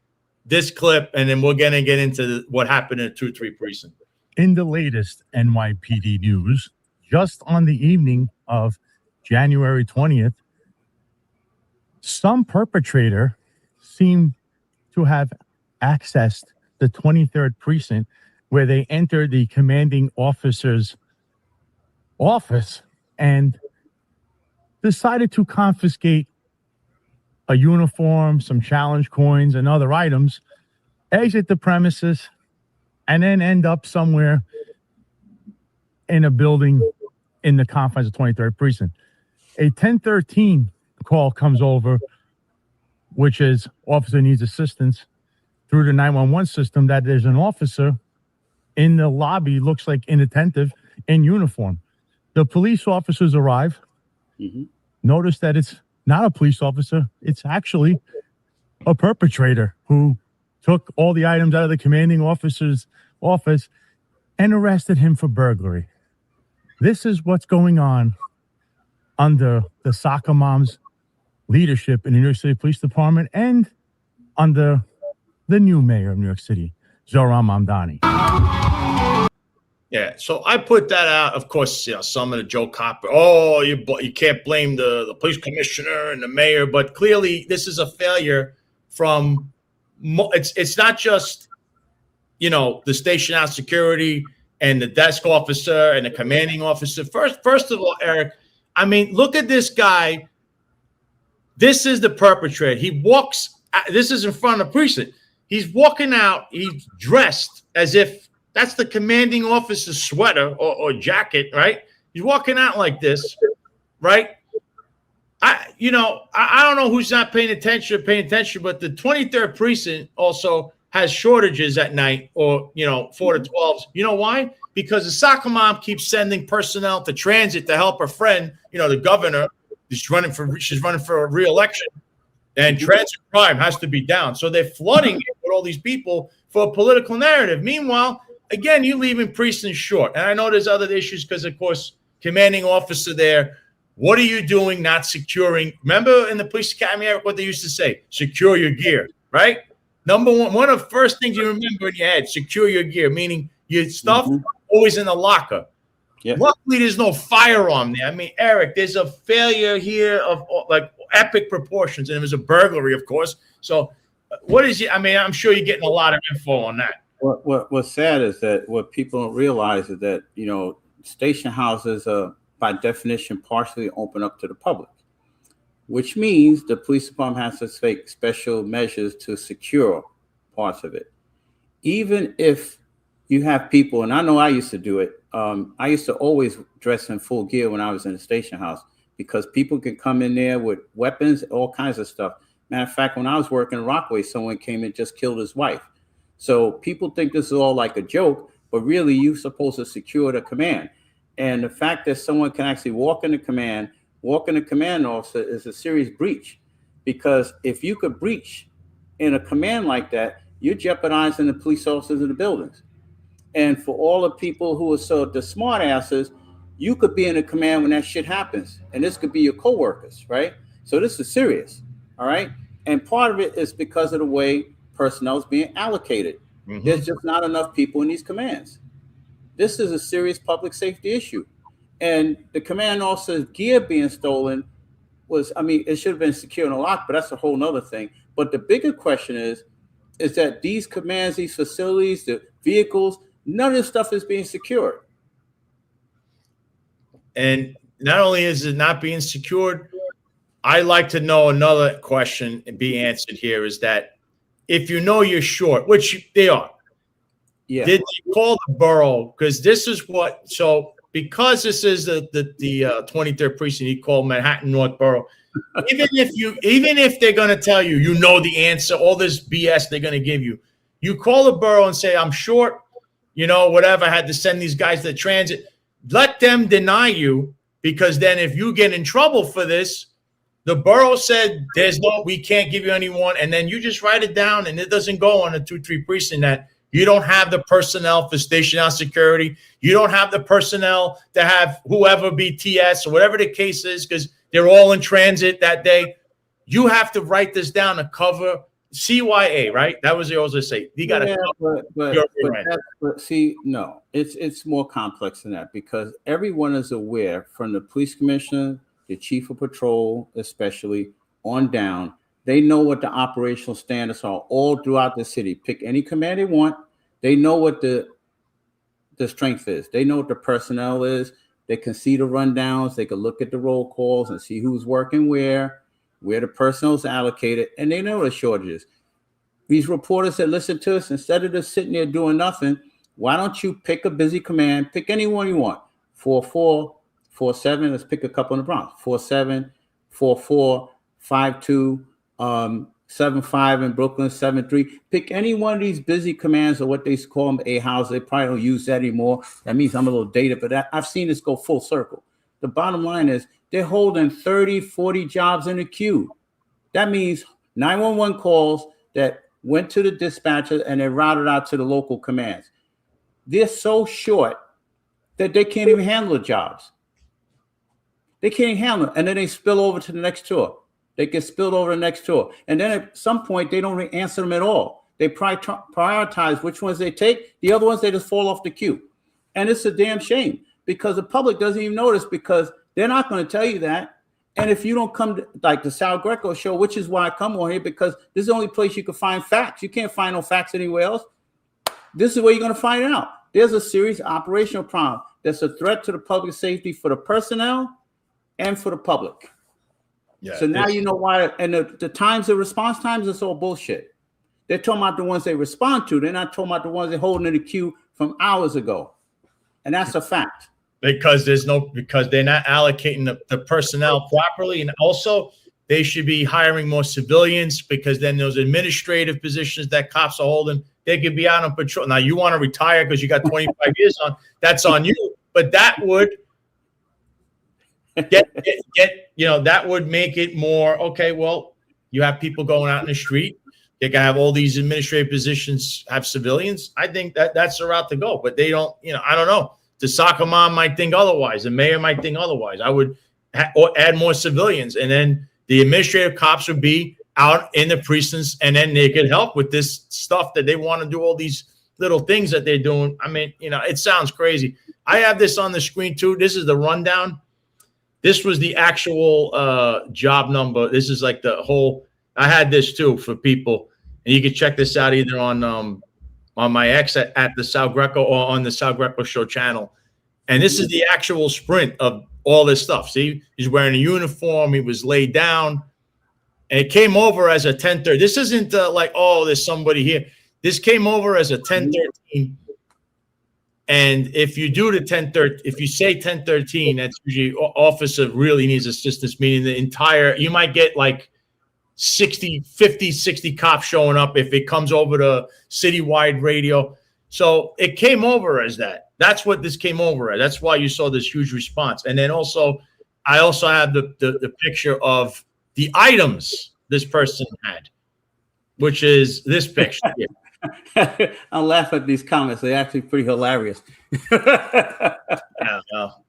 this clip, and then we're going to get into what happened in the 2-3 precinct. In the latest NYPD news, just on the evening of January 20th, some perpetrator seemed to have accessed the 23rd precinct, where they entered the commanding officer's office and decided to confiscate a uniform, some challenge coins, and other items, exit the premises, and then end up somewhere in a building in the confines of 23rd Precinct. A 1013 call comes over, which is officer needs assistance, through the 911 system, that there's an officer in the lobby, looks like inattentive, in uniform. The police officers arrive, notice that it's not a police officer, it's actually a perpetrator who took all the items out of the commanding officer's office and arrested him for burglary. This is what's going on under the soccer mom's leadership in the New York City Police Department and under the new mayor of New York City, Zohran Mamdani. Yeah, so I put that out. Of course, some of the Joe Copper, oh, you can't blame the police commissioner and the mayor, but clearly this is a failure from, it's not just, the station house security and the desk officer and the commanding officer. First of all, Eric, I mean, look at this guy. This is the perpetrator. He walks, this is in front of the precinct. He's walking out, he's dressed as if that's the commanding officer's sweater or jacket, right? He's walking out like this, right? I don't know who's not paying attention, but the 23rd Precinct also has shortages at night, or 4 to 12s. You know why? Because the soccer mom keeps sending personnel to transit to help her friend, the governor. She's running for a re-election, and transit crime has to be down. So they're flooding it with all these people for a political narrative. Meanwhile, again, you're leaving precincts short. And I know there's other issues because, of course, commanding officer there, what are you doing not securing? Remember in the police academy, Eric, what they used to say? Secure your gear, right? Number one of the first things you remember in your head, secure your gear, meaning your stuff always in the locker. Yeah. Luckily, there's no firearm there. I mean, Eric, there's a failure here of like epic proportions, and it was a burglary, of course. So I'm sure you're getting a lot of info on that. What's sad is that what people don't realize is that, station houses are by definition partially open up to the public, which means the police department has to take special measures to secure parts of it. Even if you have people, and I know I used to do it, I used to always dress in full gear when I was in the station house because people can come in there with weapons, all kinds of stuff. Matter of fact, when I was working in Rockaway, someone came and just killed his wife. So people think this is all like a joke, but really you're supposed to secure the command. And the fact that someone can actually walk in the command officer is a serious breach, because if you could breach in a command like that, you're jeopardizing the police officers in the buildings. And for all the people who are the smart asses, you could be in a command when that shit happens. And this could be your coworkers, right? So this is serious, all right? And part of it is because of the way personnel is being allocated. There's just not enough people in these commands. This is a serious public safety issue. And the command officer's gear being stolen it should have been secure and locked, but that's a whole nother thing. But the bigger question is that these commands, these facilities, the vehicles, none of this stuff is being secured. And not only is it not being secured, I like to know another question and be answered here is that if you're short, which they are, did you call the borough? Because this is because this is the 23rd Precinct, he called Manhattan North Borough. Even if they're going to tell you, the answer, all this BS they're going to give you, you call the borough and say, I'm short, whatever, I had to send these guys to transit. Let them deny you, because then if you get in trouble for this, the borough said we can't give you anyone, and then you just write it down, and it doesn't go on a 2-3 precinct that you don't have the personnel for station house security. You don't have the personnel to have whoever be TS or whatever the case is, because they're all in transit that day. You have to write this down to cover CYA, right? That was the always say. You got to but see, no, it's more complex than that, because everyone is aware, from the police commissioner, the chief of patrol, especially on down, they know what the operational standards are all throughout the city. Pick any command they want. They know what the strength is. They know what the personnel is. They can see the rundowns. They can look at the roll calls and see who's working where. where the personnel is allocated, and they know the shortages. These reporters that listen to us, instead of just sitting there doing nothing, why don't you pick a busy command, pick anyone you want, 44, 47, let's pick a couple in the Bronx, 47, 44, 52, 75 in Brooklyn, 73. Pick any one of these busy commands, or what they call them, A-house. They probably don't use that anymore. That means I'm a little dated, but I've seen this go full circle. The bottom line is they're holding 30, 40 jobs in the queue. That means 911 calls that went to the dispatcher and they're routed out to the local commands. They're so short that they can't even handle the jobs. They can't handle it. And then they spill over to the next tour. They get spilled over the next tour. And then at some point, they don't answer them at all. They prioritize which ones they take. The other ones, they just fall off the queue. And it's a damn shame because the public doesn't even notice, because they're not going to tell you that. And if you don't come to, like, the Sal Greco Show, which is why I come on here, because this is the only place you can find facts. You can't find no facts anywhere else. This is where you're going to find out. There's a serious operational problem that's a threat to the public safety for the personnel and for the public. Yeah, so now you know why. And the times, the response times, it's all bullshit. They're talking about the ones they respond to. They're not talking about the ones they're holding in the queue from hours ago. And that's a fact. Because they're not allocating the personnel properly. And also they should be hiring more civilians, because then those administrative positions that cops are holding, they could be out on patrol. Now you want to retire because you got 25 years on, that's on you. But that would that would make it more, okay, well, you have people going out in the street. They can have all these administrative positions, have civilians. I think that's the route to go. But they don't, I don't know. The soccer mom might think otherwise. The mayor might think otherwise. I would add more civilians, and then the administrative cops would be out in the precincts, and then they could help with this stuff that they want to do, all these little things that they're doing. I mean, it sounds crazy. I have this on the screen too. This is the rundown. This was the actual job number. This is like the whole. I had this too for people, and you can check this out either on my ex at the Sal Greco or on the Sal Greco Show channel. And this is the actual sprint of all this stuff. See, he's wearing a uniform. He was laid down. And it came over as a 10-13. This isn't like, oh, there's somebody here. This came over as a 10-13. And if you do the 10-13, if you say 10-13, that's usually officer really needs assistance, meaning the entire, you might get like 50, 60 cops showing up if it comes over to citywide radio. So it came over as that. That's what this came over as. That's why you saw this huge response. And then also, I also have the picture of the items this person had, which is this picture here. I laugh at these comments. They're actually pretty hilarious. Yeah,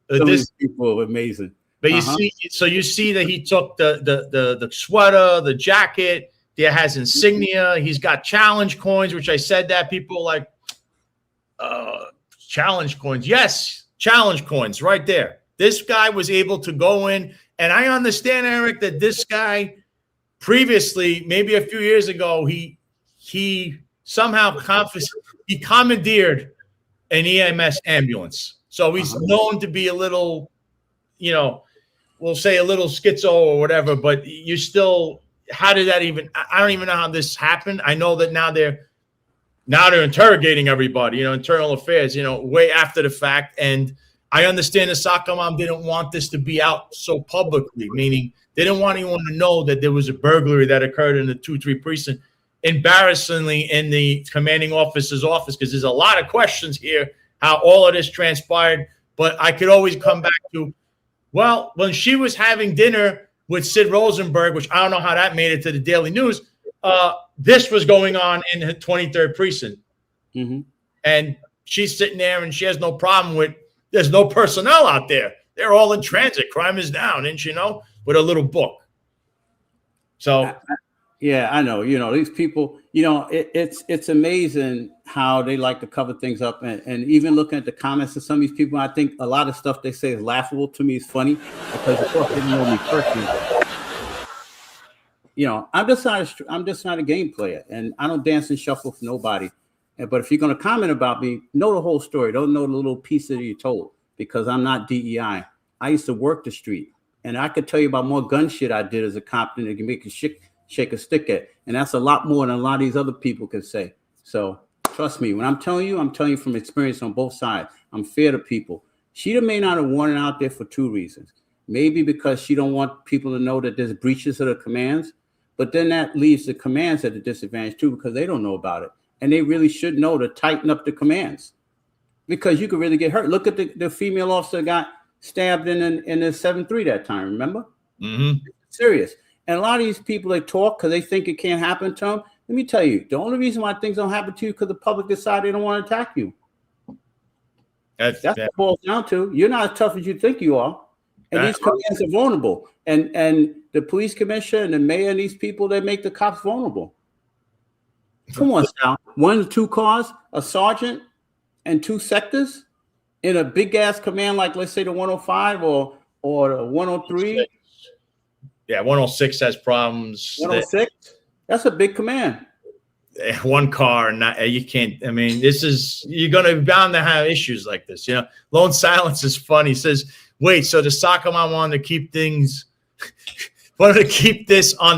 these people are amazing. But you see that he took the sweater, the jacket, that has insignia. He's got challenge coins, which I said that people like challenge coins. Yes, challenge coins right there. This guy was able to go in, and I understand, Eric, that this guy previously, maybe a few years ago, he somehow he commandeered an EMS ambulance. So he's known to be a little, we'll say a little schizo or whatever, but you still, how did that even, I don't even know how this happened. I know that now they're interrogating everybody, internal affairs, way after the fact. And I understand the soccer mom didn't want this to be out so publicly, meaning they didn't want anyone to know that there was a burglary that occurred in the 2-3 precinct, embarrassingly in the commanding officer's office, because there's a lot of questions here, how all of this transpired. But I could always come back to, well, when she was having dinner with Sid Rosenberg, which I don't know how that made it to the Daily News, this was going on in the 23rd precinct. Mm-hmm. And she's sitting there and she has no problem with, there's no personnel out there. They're all in transit. Crime is down, didn't you know? With a little book. So. Yeah, I know. These people, it's amazing how they like to cover things up. And even looking at the comments of some of these people, I think a lot of stuff they say is laughable. To me, is funny because, of course, they didn't know me personally. I'm just not a game player, and I don't dance and shuffle for nobody. But if you're going to comment about me, know the whole story. Don't know the little piece that you told, because I'm not DEI. I used to work the street. And I could tell you about more gun shit I did as a cop than you can make a shake a stick at. And that's a lot more than a lot of these other people can say. So trust me, when I'm telling you from experience on both sides. I'm fair to people. She may not have worn it out there for two reasons. Maybe because she don't want people to know that there's breaches of the commands, but then that leaves the commands at a disadvantage too, because they don't know about it. And they really should know to tighten up the commands, because you could really get hurt. Look at the female officer got stabbed in the 7-3 that time, remember? Mm-hmm. Serious. And a lot of these people, they talk because they think it can't happen to them. Let me tell you, the only reason why things don't happen to you is because the public decide they don't want to attack you. That's what it boils down to. You're not as tough as you think you are. And these commands are vulnerable. And the police commissioner and the mayor and these people, they make the cops vulnerable. Come on, Sal. 1 to 2 cars, a sergeant, and 2 sectors in a big ass command like, let's say, the 105 or the 103. Yeah, 106 has problems. 106? That's a big command. 1 car, you can't. I mean, you're going to be bound to have issues like this. You know, Lone Silence is funny. He says, wait, so the soccer mom wanted to keep this on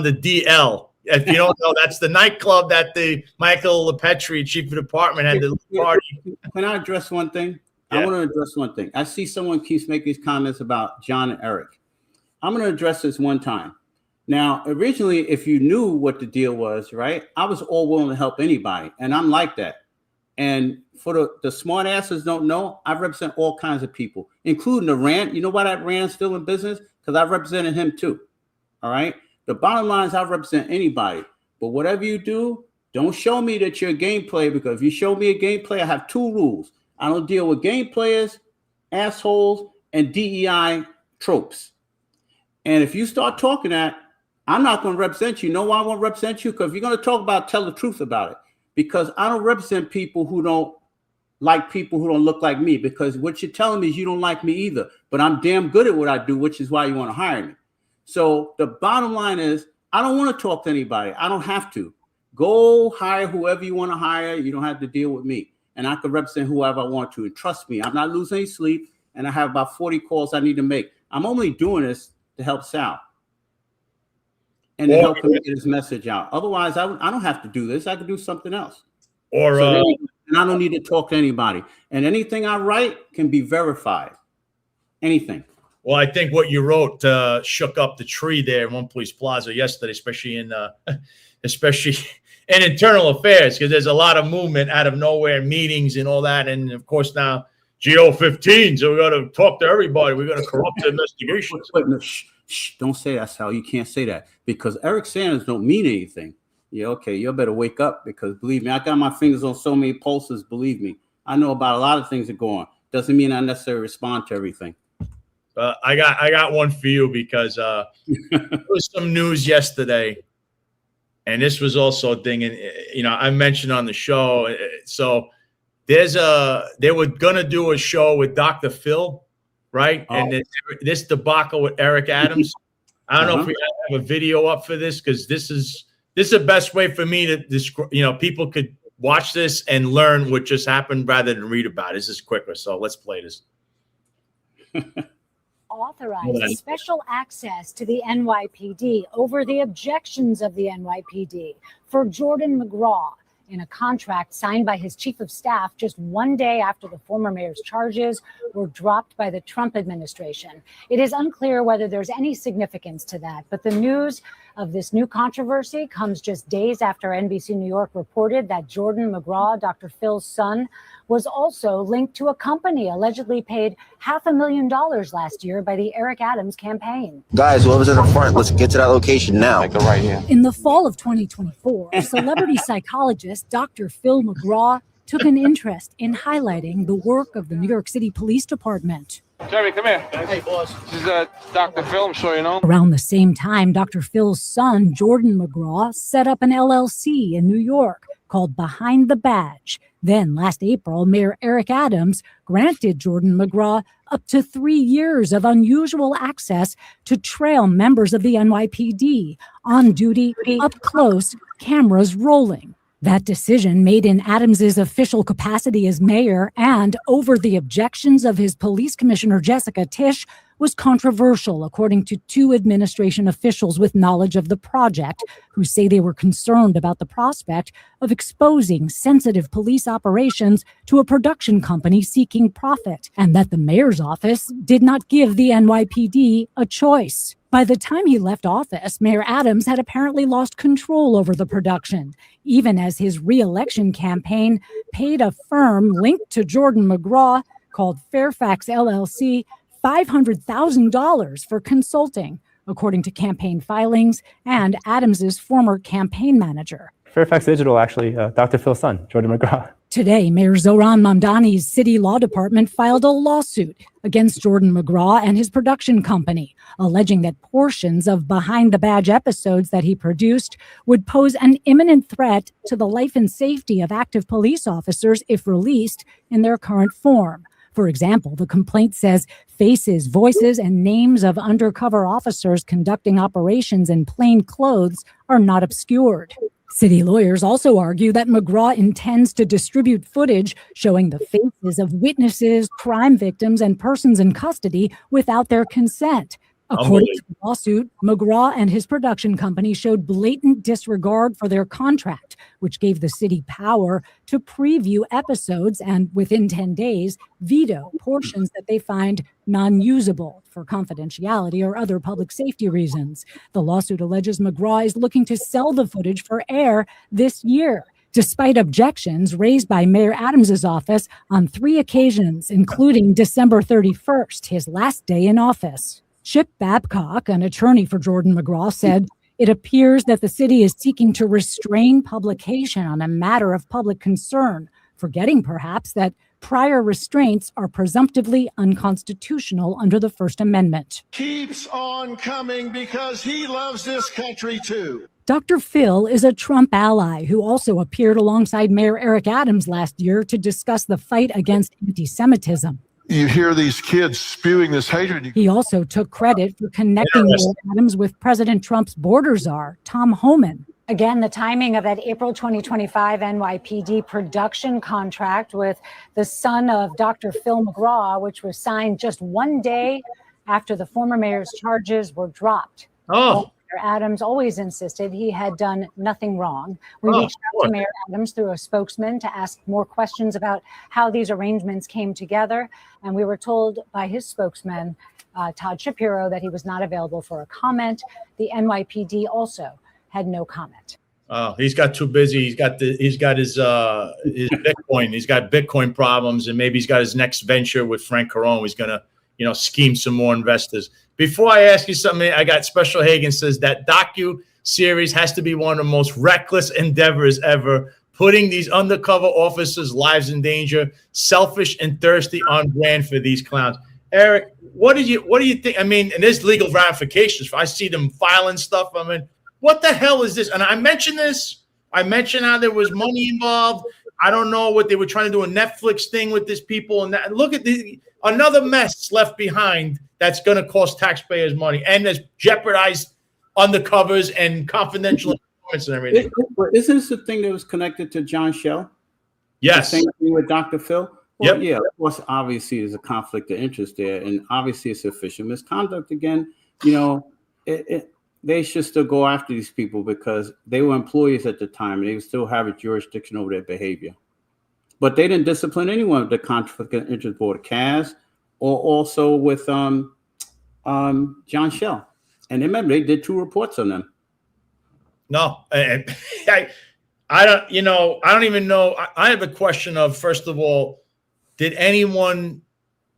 the DL. If you don't know, that's the nightclub that the Michael LePetri, chief of department, had the party. Can I address one thing? Yeah. I want to address one thing. I see someone keeps making these comments about John and Eric. I'm going to address this one time. Now, originally, if you knew what the deal was, right, I was all willing to help anybody, and I'm like that. And for the smart asses don't know, I represent all kinds of people, including the Rand. You know why that Rand's still in business? Because I represented him too. All right. The bottom line is I represent anybody. But whatever you do, don't show me that you're a game player, because if you show me a game player, I have 2 rules. I don't deal with game players, assholes, and DEI tropes. And if you start talking that, I'm not going to represent you. You know why I won't represent you? Because if you're going to talk about, tell the truth about it. Because I don't represent people who don't like people who don't look like me. Because what you're telling me is you don't like me either. But I'm damn good at what I do, which is why you want to hire me. So the bottom line is, I don't want to talk to anybody. I don't have to. Go hire whoever you want to hire. You don't have to deal with me. And I can represent whoever I want to. And trust me, I'm not losing any sleep. And I have about 40 calls I need to make. I'm only doing this to help Sal. And to help him get his message out. Otherwise, I don't have to do this. I could do something else. And I don't need to talk to anybody. And anything I write can be verified. Anything. Well, I think what you wrote shook up the tree there in One Police Plaza yesterday, especially in internal affairs, because there's a lot of movement out of nowhere, meetings and all that. And of course now GO15, so we got to talk to everybody. We're going to corrupt the investigations. Shh, don't say that, Sal. You can't say that, because Eric Sanders don't mean anything. Yeah, okay, you better wake up, because believe me, I got my fingers on so many pulses. Believe me, I know about a lot of things that go on. Doesn't mean I necessarily respond to everything. I got one for you, because there was some news yesterday, and this was also a thing, and I mentioned on the show. So they were gonna do a show with Dr. Phil, right? Oh. And this debacle with Eric Adams. I don't know if we have a video up for this, because this is the best way for me to describe. People could watch this and learn what just happened rather than read about it. This is quicker, so let's play this. Authorized special access to the NYPD over the objections of the NYPD for Jordan McGraw in a contract signed by his chief of staff just 1 day after the former mayor's charges were dropped by the Trump administration. It is unclear whether there's any significance to that, but the news of this new controversy comes just days after NBC New York reported that Jordan McGraw, Dr. Phil's son, was also linked to a company allegedly paid $500,000 last year by the Eric Adams campaign. Guys, whoever's in the front, let's get to that location now. Like right here. In the fall of 2024, celebrity psychologist Dr. Phil McGraw took an interest in highlighting the work of the New York City Police Department. Jerry, come here. Hey, boss. This is Dr. Phil, I'm sure you know. Around the same time, Dr. Phil's son, Jordan McGraw, set up an LLC in New York called Behind the Badge. Then last April, Mayor Eric Adams granted Jordan McGraw up to 3 years of unusual access to trail members of the NYPD on duty, up close, cameras rolling. That decision, made in Adams's official capacity as mayor and over the objections of his police commissioner, Jessica Tisch, was controversial, according to two administration officials with knowledge of the project, who say they were concerned about the prospect of exposing sensitive police operations to a production company seeking profit, and that the mayor's office did not give the NYPD a choice. By the time he left office, Mayor Adams had apparently lost control over the production, even as his re-election campaign paid a firm linked to Jordan McGraw called Fairfax LLC $500,000 for consulting, according to campaign filings and Adams's former campaign manager. Fairfax Digital, actually, Dr. Phil's son, Jordan McGraw. Today, Mayor Zoran Mamdani's city law department filed a lawsuit against Jordan McGraw and his production company, alleging that portions of Behind the Badge episodes that he produced would pose an imminent threat to the life and safety of active police officers if released in their current form. For example, the complaint says faces, voices, and names of undercover officers conducting operations in plain clothes are not obscured. City lawyers also argue that McGraw intends to distribute footage showing the faces of witnesses, crime victims, and persons in custody without their consent. According to the lawsuit, McGraw and his production company showed blatant disregard for their contract, which gave the city power to preview episodes and, within 10 days, veto portions that they find non-usable for confidentiality or other public safety reasons. The lawsuit alleges McGraw is looking to sell the footage for air this year, despite objections raised by Mayor Adams's office on 3 occasions, including December 31st, his last day in office. Chip Babcock, an attorney for Jordan McGraw, said, "It appears that the city is seeking to restrain publication on a matter of public concern, forgetting perhaps that prior restraints are presumptively unconstitutional under the First Amendment." Keeps on coming because he loves this country too. Dr. Phil is a Trump ally who also appeared alongside Mayor Eric Adams last year to discuss the fight against anti-Semitism. You hear these kids spewing this hatred. He also took credit for connecting Mayor Adams with President Trump's border czar, Tom Homan. Again, the timing of that April 2025 NYPD production contract with the son of Dr. Phil McGraw, which was signed just one day after the former mayor's charges were dropped. Mayor Adams always insisted he had done nothing wrong. We reached out to Mayor Adams through a spokesman to ask more questions about how these arrangements came together. And we were told by his spokesman, Todd Shapiro, that he was not available for a comment. The NYPD also had no comment. He's got too busy. He's got his Bitcoin. He's got Bitcoin problems, and maybe he's got his next venture with Frank Carone. He's gonna, scheme some more investors. Before I ask you something, I got Special Hagen says that docu-series has to be one of the most reckless endeavors ever, putting these undercover officers' lives in danger, selfish and thirsty on brand for these clowns. Eric, what do you think? I mean, and there's legal ramifications. I see them filing stuff. I mean, what the hell is this? And I mentioned this. I mentioned how there was money involved. I don't know what they were trying to do, a Netflix thing with these people. And that. Look at another mess left behind that's going to cost taxpayers money and has jeopardized undercovers and confidential informants and everything. Isn't this the thing that was connected to John Shell? Yes. The same thing with Dr. Phil? Well, yep. Yeah, of course, obviously there's a conflict of interest there. And obviously it's official misconduct. Again, they should still go after these people because they were employees at the time and they still have a jurisdiction over their behavior. But they didn't discipline anyone with the conflict of interest board, Kaz, or also with John Shell. And remember, they did 2 reports on them. No, I don't even know. I have a question of, first of all, did anyone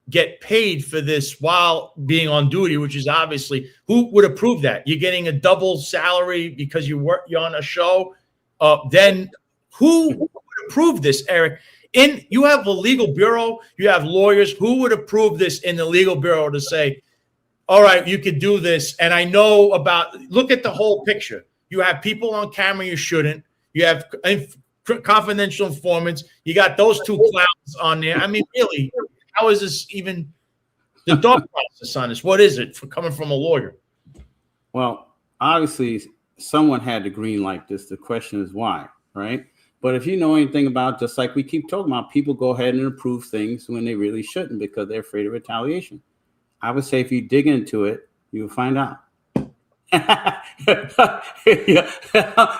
get paid for this while being on duty, which is obviously, who would approve that? You're getting a double salary because you're on a show. Then who would approve this, Eric? You have a legal bureau, you have lawyers. Who would approve this in the legal bureau to say, all right, you could do this? And I know look at the whole picture. You have people on camera you shouldn't. You have confidential informants. You got those 2 clowns on there. I mean, really, how is this even the thought process on this? What is it for coming from a lawyer? Well, obviously, someone had to green light this. The question is why, right? But if you know anything about, just like we keep talking about, people go ahead and approve things when they really shouldn't because they're afraid of retaliation. I would say if you dig into it, you'll find out.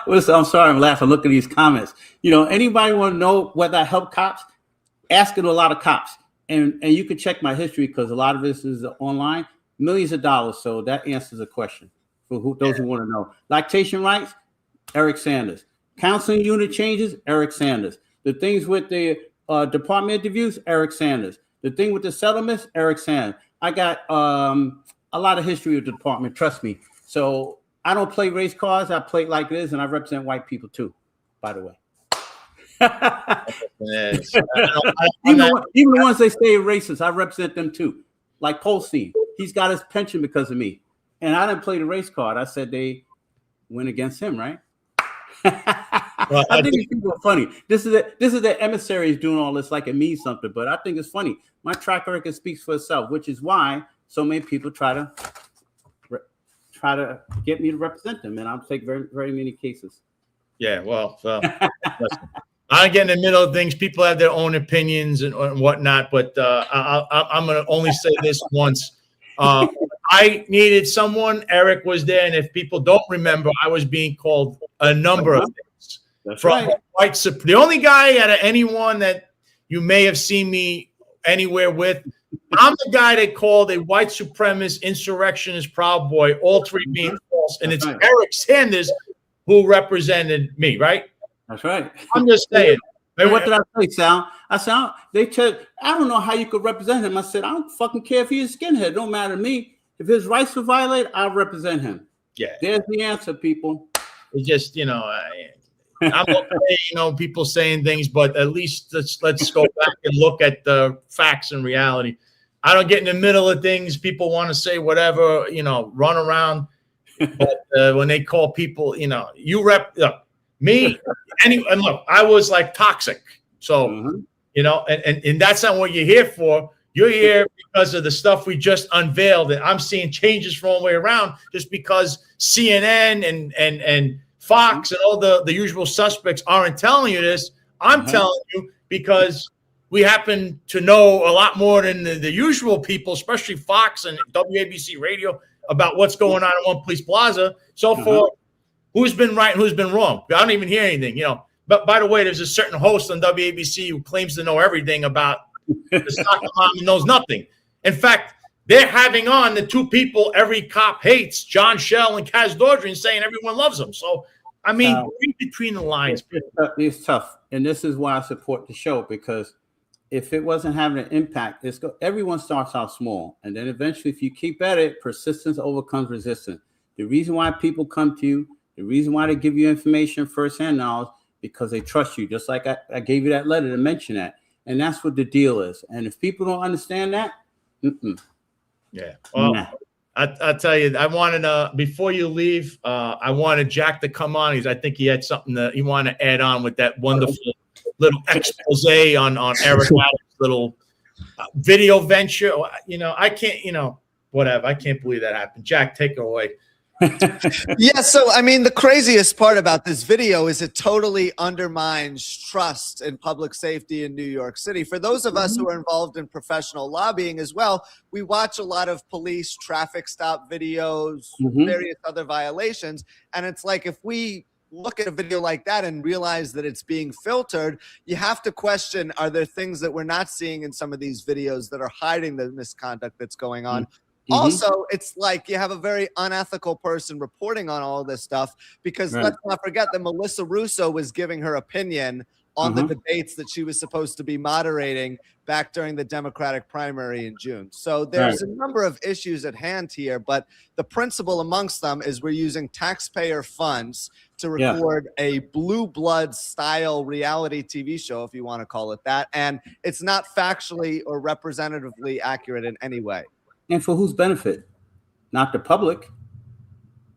Listen, I'm sorry, I'm laughing. Look at these comments. Anybody want to know whether I help cops? Ask it to a lot of cops. And you can check my history because a lot of this is online, millions of dollars. So that answers the question for those who want to know. Lactation rights, Eric Sanders. Counseling unit changes, Eric Sanders. The things with the department interviews, Eric Sanders. The thing with the settlements, Eric Sanders. I got a lot of history with the department, trust me. So I don't play race cards. I play like this, and I represent white people too, by the way. Even the ones they say are racist, I represent them too. Like Polstein, he's got his pension because of me. And I didn't play the race card. I said they went against him, right? Well, I think people are funny. This is the emissaries doing all this like it means something, but I think it's funny. My track record speaks for itself, which is why so many people try to get me to represent them, and I'll take very, very many cases. Yeah, well, I get in the middle of things. People have their own opinions and whatnot, but I'm going to only say this once. I needed someone. Eric was there, and if people don't remember, I was being called a number of things. That's from right. white the only guy out of anyone that you may have seen me anywhere with, I'm the guy they called a white supremacist, insurrectionist, Proud Boy, all three being false, and it's Eric Sanders who represented me, right? That's right. I'm just saying. And what did I say, Sal? I said, they said, I don't know how you could represent him. I said, I don't fucking care if he's a skinhead. It don't matter to me. If his rights were violated, I'll represent him. Yeah. There's the answer, people. It's just, I'm okay, people saying things, but at least let's go back and look at the facts and reality. I don't get in the middle of things. People want to say whatever, run around. But when they call people, you rep me. And look, I was like toxic. So, and that's not what you're here for. You're here because of the stuff we just unveiled. And I'm seeing changes from all the way around just because CNN and Fox and all the usual suspects aren't telling you this. I'm telling you because we happen to know a lot more than the usual people, especially Fox and WABC Radio, about what's going on at One Police Plaza. So for who's been right and who's been wrong, I don't even hear anything, But by the way, there's a certain host on WABC who claims to know everything about the soccer mom and knows nothing. In fact, they're having on the two people every cop hates, John Shell and Kaz Dordrian, saying everyone loves them. So, I mean, read between the lines. It's tough. And this is why I support the show, because if it wasn't having an impact, everyone starts out small. And then eventually, if you keep at it, persistence overcomes resistance. The reason why people come to you, the reason why they give you information firsthand knowledge, because they trust you. Just like I gave you that letter to mention that. And that's what the deal is. And if people don't understand that, yeah. Well, I'll tell you, I wanted before you leave, I wanted Jack to come on. I think he had something that he wanted to add on with that wonderful little expose on Eric Adams' little video venture. I can't, whatever. I can't believe that happened. Jack, take it away. Yeah, so I mean, the craziest part about this video is it totally undermines trust in public safety in New York City. For those of us who are involved in professional lobbying as well, we watch a lot of police traffic stop videos, various other violations, and it's like if we look at a video like that and realize that it's being filtered, you have to question, are there things that we're not seeing in some of these videos that are hiding the misconduct that's going on? Also, it's like you have a very unethical person reporting on all this stuff because let's not forget that Melissa Russo was giving her opinion on the debates that she was supposed to be moderating back during the Democratic primary in June. So there's a number of issues at hand here, but the principle amongst them is we're using taxpayer funds to record a blue blood style reality TV show, if you want to call it that, and it's not factually or representatively accurate in any way. And for whose benefit? Not the public.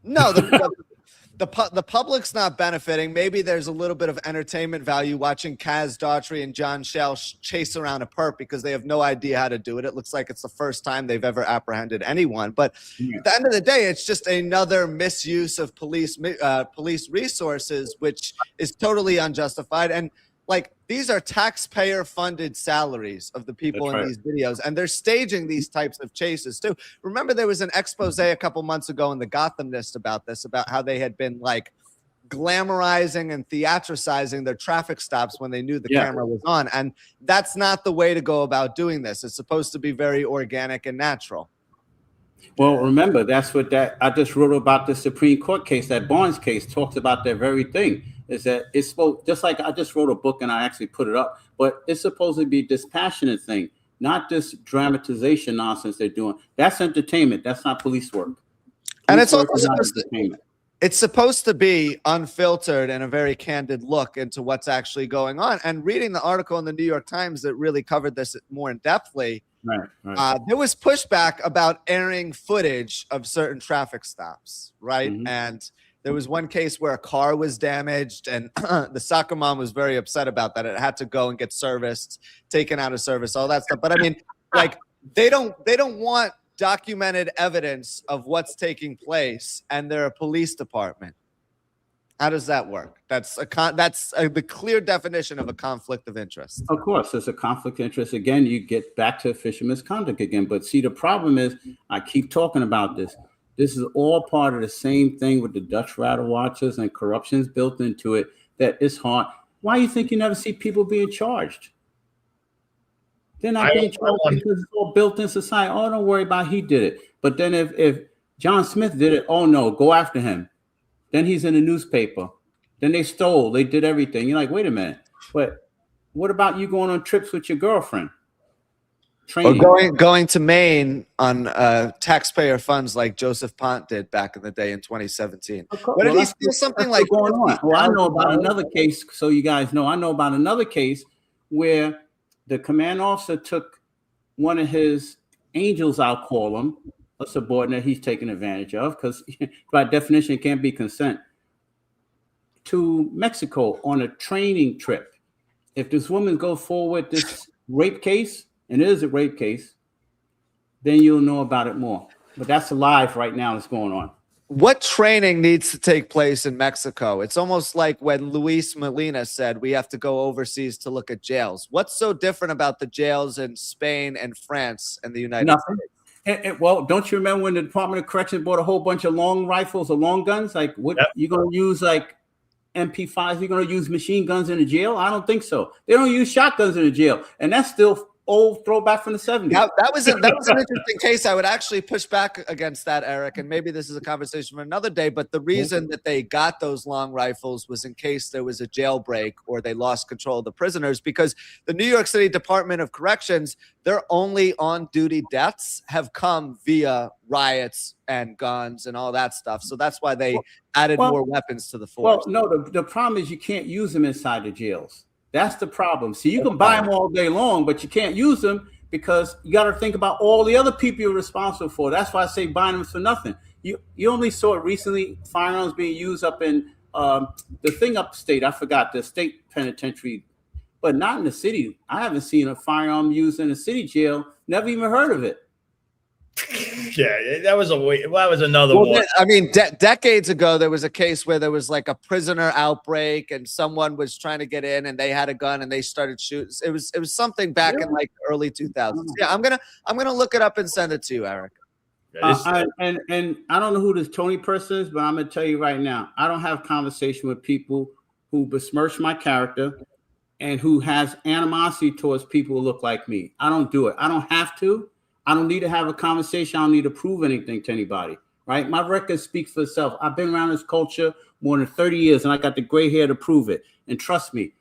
No, the public's not benefiting. Maybe there's a little bit of entertainment value watching Kaz Daughtry and John Shell chase around a perp because they have no idea how to do it. It looks like it's the first time they've ever apprehended anyone. But at the end of the day, it's just another misuse of police resources, which is totally unjustified. And like these are taxpayer funded salaries of the people in these videos, and they're staging these types of chases too. Remember, there was an expose a couple months ago in the Gothamist about this, about how they had been like glamorizing and theatricizing their traffic stops when they knew the camera was on. And that's not the way to go about doing this. It's supposed to be very organic and natural. Well, remember, that's what I just wrote about the Supreme Court case, that Barnes case talks about that very thing, is that it's supposed, just like I just wrote a book and I actually put it up, but it's supposed to be a dispassionate thing, not this dramatization nonsense they're doing. That's entertainment. That's not police work. And it's also supposed to be unfiltered and a very candid look into what's actually going on. And reading the article in the New York Times that really covered this more in depthly, there was pushback about airing footage of certain traffic stops, right? And there was one case where a car was damaged, and the soccer mom was very upset about that. It had to go and get serviced, taken out of service, all that stuff. But I mean, like they don't want documented evidence of what's taking place, and they're a police department. How does that work? That's the clear definition of a conflict of interest. Of course, there's a conflict of interest. Again, you get back to official misconduct again. But see, the problem is, I keep talking about this. This is all part of the same thing with the Dutch rattle watchers and corruption's built into it. That it's hard. Why do you think you never see people being charged? They're not being charged because it's all built in society. Oh, don't worry about he did it. But then if John Smith did it, oh no, go after him. Then he's in the newspaper. Then they stole. They did everything. You're like, wait a minute. But what about you going on trips with your girlfriend? Training. Or going to Maine on taxpayer funds like Joseph Pont did back in the day in 2017. What did he steal something like going on? Well, I know about another case. So you guys know, I know about another case where the command officer took one of his angels, I'll call him, a subordinate he's taken advantage of, because by definition it can't be consent, to Mexico on a training trip. If this woman goes forward this rape case, and it is a rape case, then you'll know about it more. But that's live right now that's going on. What training needs to take place in Mexico? It's almost like when Luis Molina said we have to go overseas to look at jails. What's so different about the jails in Spain and France and the United States? Well, don't you remember when the Department of Corrections bought a whole bunch of long rifles or long guns? Like, what you going to use, like MP5s? You're going to use machine guns in the jail? I don't think so. They don't use shotguns in the jail. And that's still old throwback from the 70s. That was an interesting case. I would actually push back against that, Eric, and maybe this is a conversation for another day, but the reason that they got those long rifles was in case there was a jailbreak or they lost control of the prisoners, because the New York City Department of Corrections, their only on-duty deaths have come via riots and guns and all that stuff. So that's why they added more weapons to the force. Well, no, the problem is you can't use them inside the jails. That's the problem. See, you can buy them all day long, but you can't use them because you got to think about all the other people you're responsible for. That's why I say buying them for nothing. You only saw it recently, firearms being used up in the thing upstate. I forgot, the state penitentiary, but not in the city. I haven't seen a firearm used in a city jail. Never even heard of it. Yeah, that was another one. I mean, decades ago, there was a case where there was like a prisoner outbreak and someone was trying to get in and they had a gun and they started shooting. It was something back in like the early 2000s. Yeah, I'm gonna look it up and send it to you, Eric. And I don't know who this Tony person is, but I'm gonna tell you right now, I don't have conversation with people who besmirch my character and who has animosity towards people who look like me. I don't do it. I don't have to. I don't need to have a conversation. I don't need to prove anything to anybody, right? My record speaks for itself. I've been around this culture more than 30 years, and I got the gray hair to prove it. And trust me,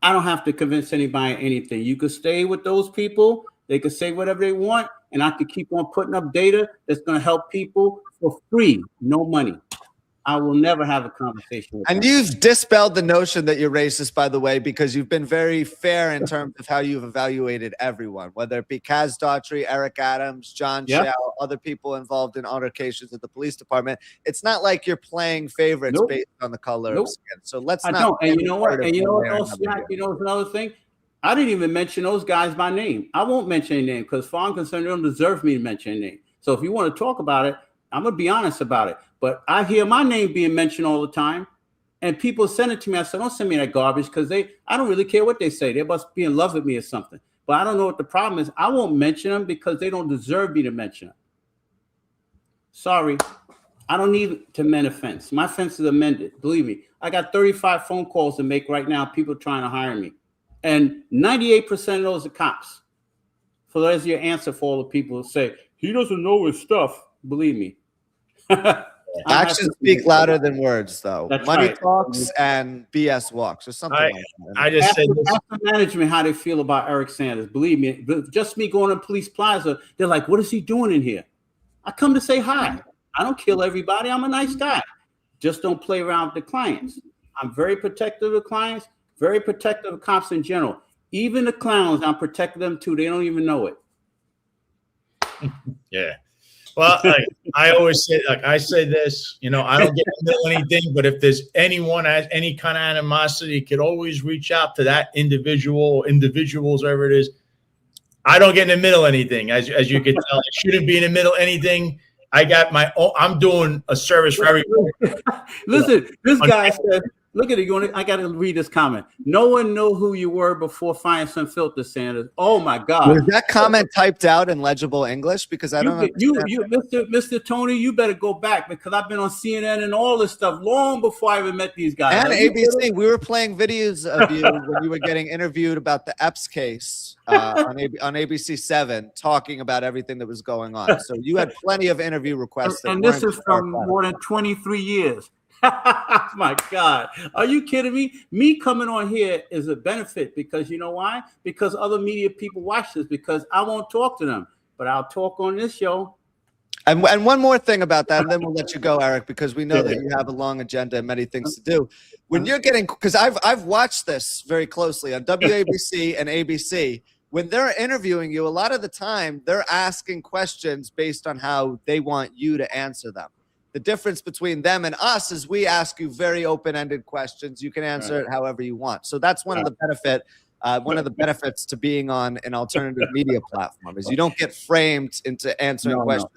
I don't have to convince anybody anything. You could stay with those people. They could say whatever they want, and I could keep on putting up data that's going to help people for free, no money. I will never have a conversation with them. You've dispelled the notion that you're racist, by the way, because you've been very fair in terms of how you've evaluated everyone, whether it be Kaz Daughtry, Eric Adams, John Shao, other people involved in altercations at the police department. It's not like you're playing favorites based on the color of skin. So let's not. And you know what? And you know what else? You know, another thing. I didn't even mention those guys by name. I won't mention any name because, as far as I'm concerned, they don't deserve me to mention any name. So if you want to talk about it, I'm gonna be honest about it. But I hear my name being mentioned all the time. And people send it to me. I said, don't send me that garbage because I don't really care what they say. They must be in love with me or something. But I don't know what the problem is. I won't mention them because they don't deserve me to mention them. Sorry. I don't need to mend a fence. My fence is amended. Believe me. I got 35 phone calls to make right now. People trying to hire me. And 98% of those are cops. So there's your answer for all the people who say, he doesn't know his stuff. Believe me. Actions speak louder than words, though. That's Money right. talks and BS walks, or something like that. I just said this. Ask the management how they feel about Eric Sanders. Believe me, just me going to Police Plaza, they're like, what is he doing in here? I come to say hi. I don't kill everybody. I'm a nice guy. Just don't play around with the clients. I'm very protective of clients, very protective of cops in general. Even the clowns, I'm protecting them too. They don't even know it. Yeah. Well, I always say, I say this, I don't get into anything, but if there's anyone has any kind of animosity, you could always reach out to that individuals, whatever it is. I don't get in the middle of anything, as you can tell. I shouldn't be in the middle of anything. I got my own. I'm doing a service for everyone. Listen, this guy said, look at it. I got to read this comment. No one knew who you were before Fire Some Filter, Sanders. Oh, my God. Was that comment typed out in legible English? Because I don't Mr. Tony, you better go back because I've been on CNN and all this stuff long before I even met these guys. And ABC. We were playing videos of you when you were getting interviewed about the Epps case on ABC 7, talking about everything that was going on. So you had plenty of interview requests. And this is from more than 23 years. My God, are you kidding me? Me coming on here is a benefit because you know why? Because other media people watch this because I won't talk to them, but I'll talk on this show. And one more thing about that, and then we'll let you go, Eric, because we know that you have a long agenda and many things to do. When you're getting, because I've watched this very closely on WABC and ABC. When they're interviewing you, a lot of the time they're asking questions based on how they want you to answer them. The difference between them and us is we ask you very open-ended questions. You can answer it however you want. So that's one of the benefits to being on an alternative media platform is you don't get framed into answering questions.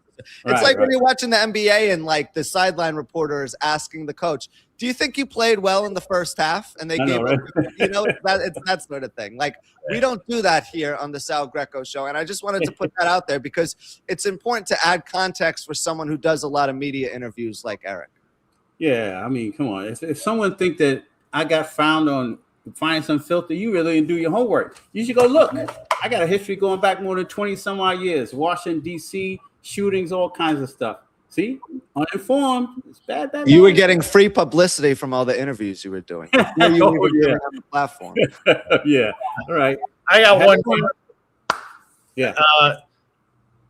It's like when you're watching the NBA and like the sideline reporter is asking the coach, do you think you played well in the first half? And they gave up, it's that sort of thing. Like we don't do that here on the Sal Greco Show. And I just wanted to put that out there because it's important to add context for someone who does a lot of media interviews like Eric. Yeah, I mean, come on. If someone think that I got found on Fire Some Filter, you really didn't do your homework. You should go look. I got a history going back more than 20 some odd years. Washington, D.C., shootings, all kinds of stuff. See, uninformed. It's bad. You were getting free publicity from all the interviews you were doing. On the platform. Yeah. All right. I got one more. Yeah.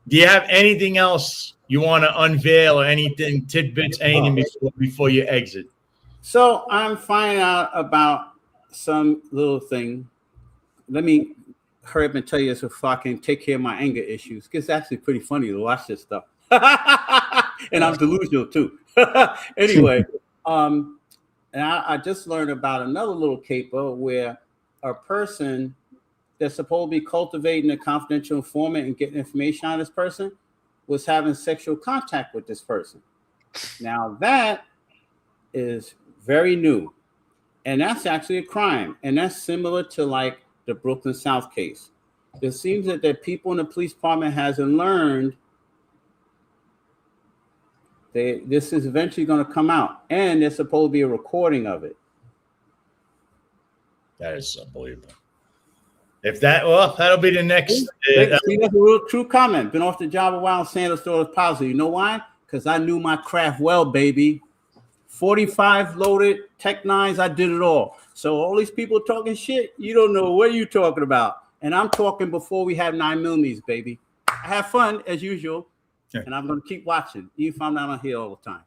Do you have anything else you want to unveil or anything, tidbits, anything before you exit? So I'm finding out about some little thing. Let me hurry up and tell you so I can take care of my anger issues. Because it's actually pretty funny to watch this stuff. And I'm delusional too. Anyway, and I just learned about another little caper where a person that's supposed to be cultivating a confidential informant and getting information on this person was having sexual contact with this person. Now that is very new. And that's actually a crime. And that's similar to like the Brooklyn South case. It seems that the people in the police department hasn't learned this is eventually going to come out, and there's supposed to be a recording of it. That is unbelievable. That'll be the next. See, that's a real true comment. Been off the job a while, Sanders thought it was positive. You know why? Because I knew my craft well, baby. 45 loaded, Tech 9s, I did it all. So all these people talking shit, you don't know what you're talking about. And I'm talking before we have 9mm, baby. I have fun as usual. And I'm going to keep watching, even if I'm not on here all the time.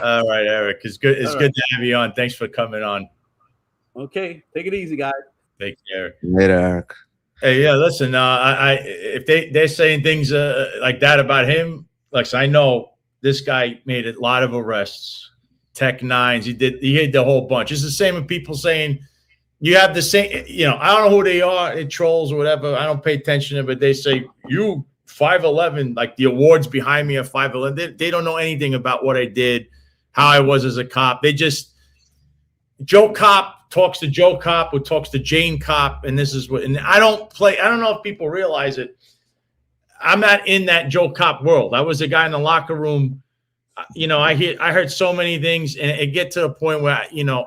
All right, Eric. It's good. It's good to have you on. Thanks for coming on. Okay. Take it easy, guys. Take care. Later, Eric. Hey, yeah, listen, if they're saying things like that about him, like I know this guy made a lot of arrests, Tech 9s. He did the whole bunch. It's the same with people saying you have the same, I don't know who they are, they trolls or whatever. I don't pay attention to it, but they say you 5'11", like the awards behind me are 5'11". They don't know anything about what I did, how I was as a cop. They just Joe Cop talks to Joe Cop, who talks to Jane Cop, and this is what. And I don't know if people realize it. I'm not in that Joe Cop world. I was a guy in the locker room. I heard so many things, and it get to the point where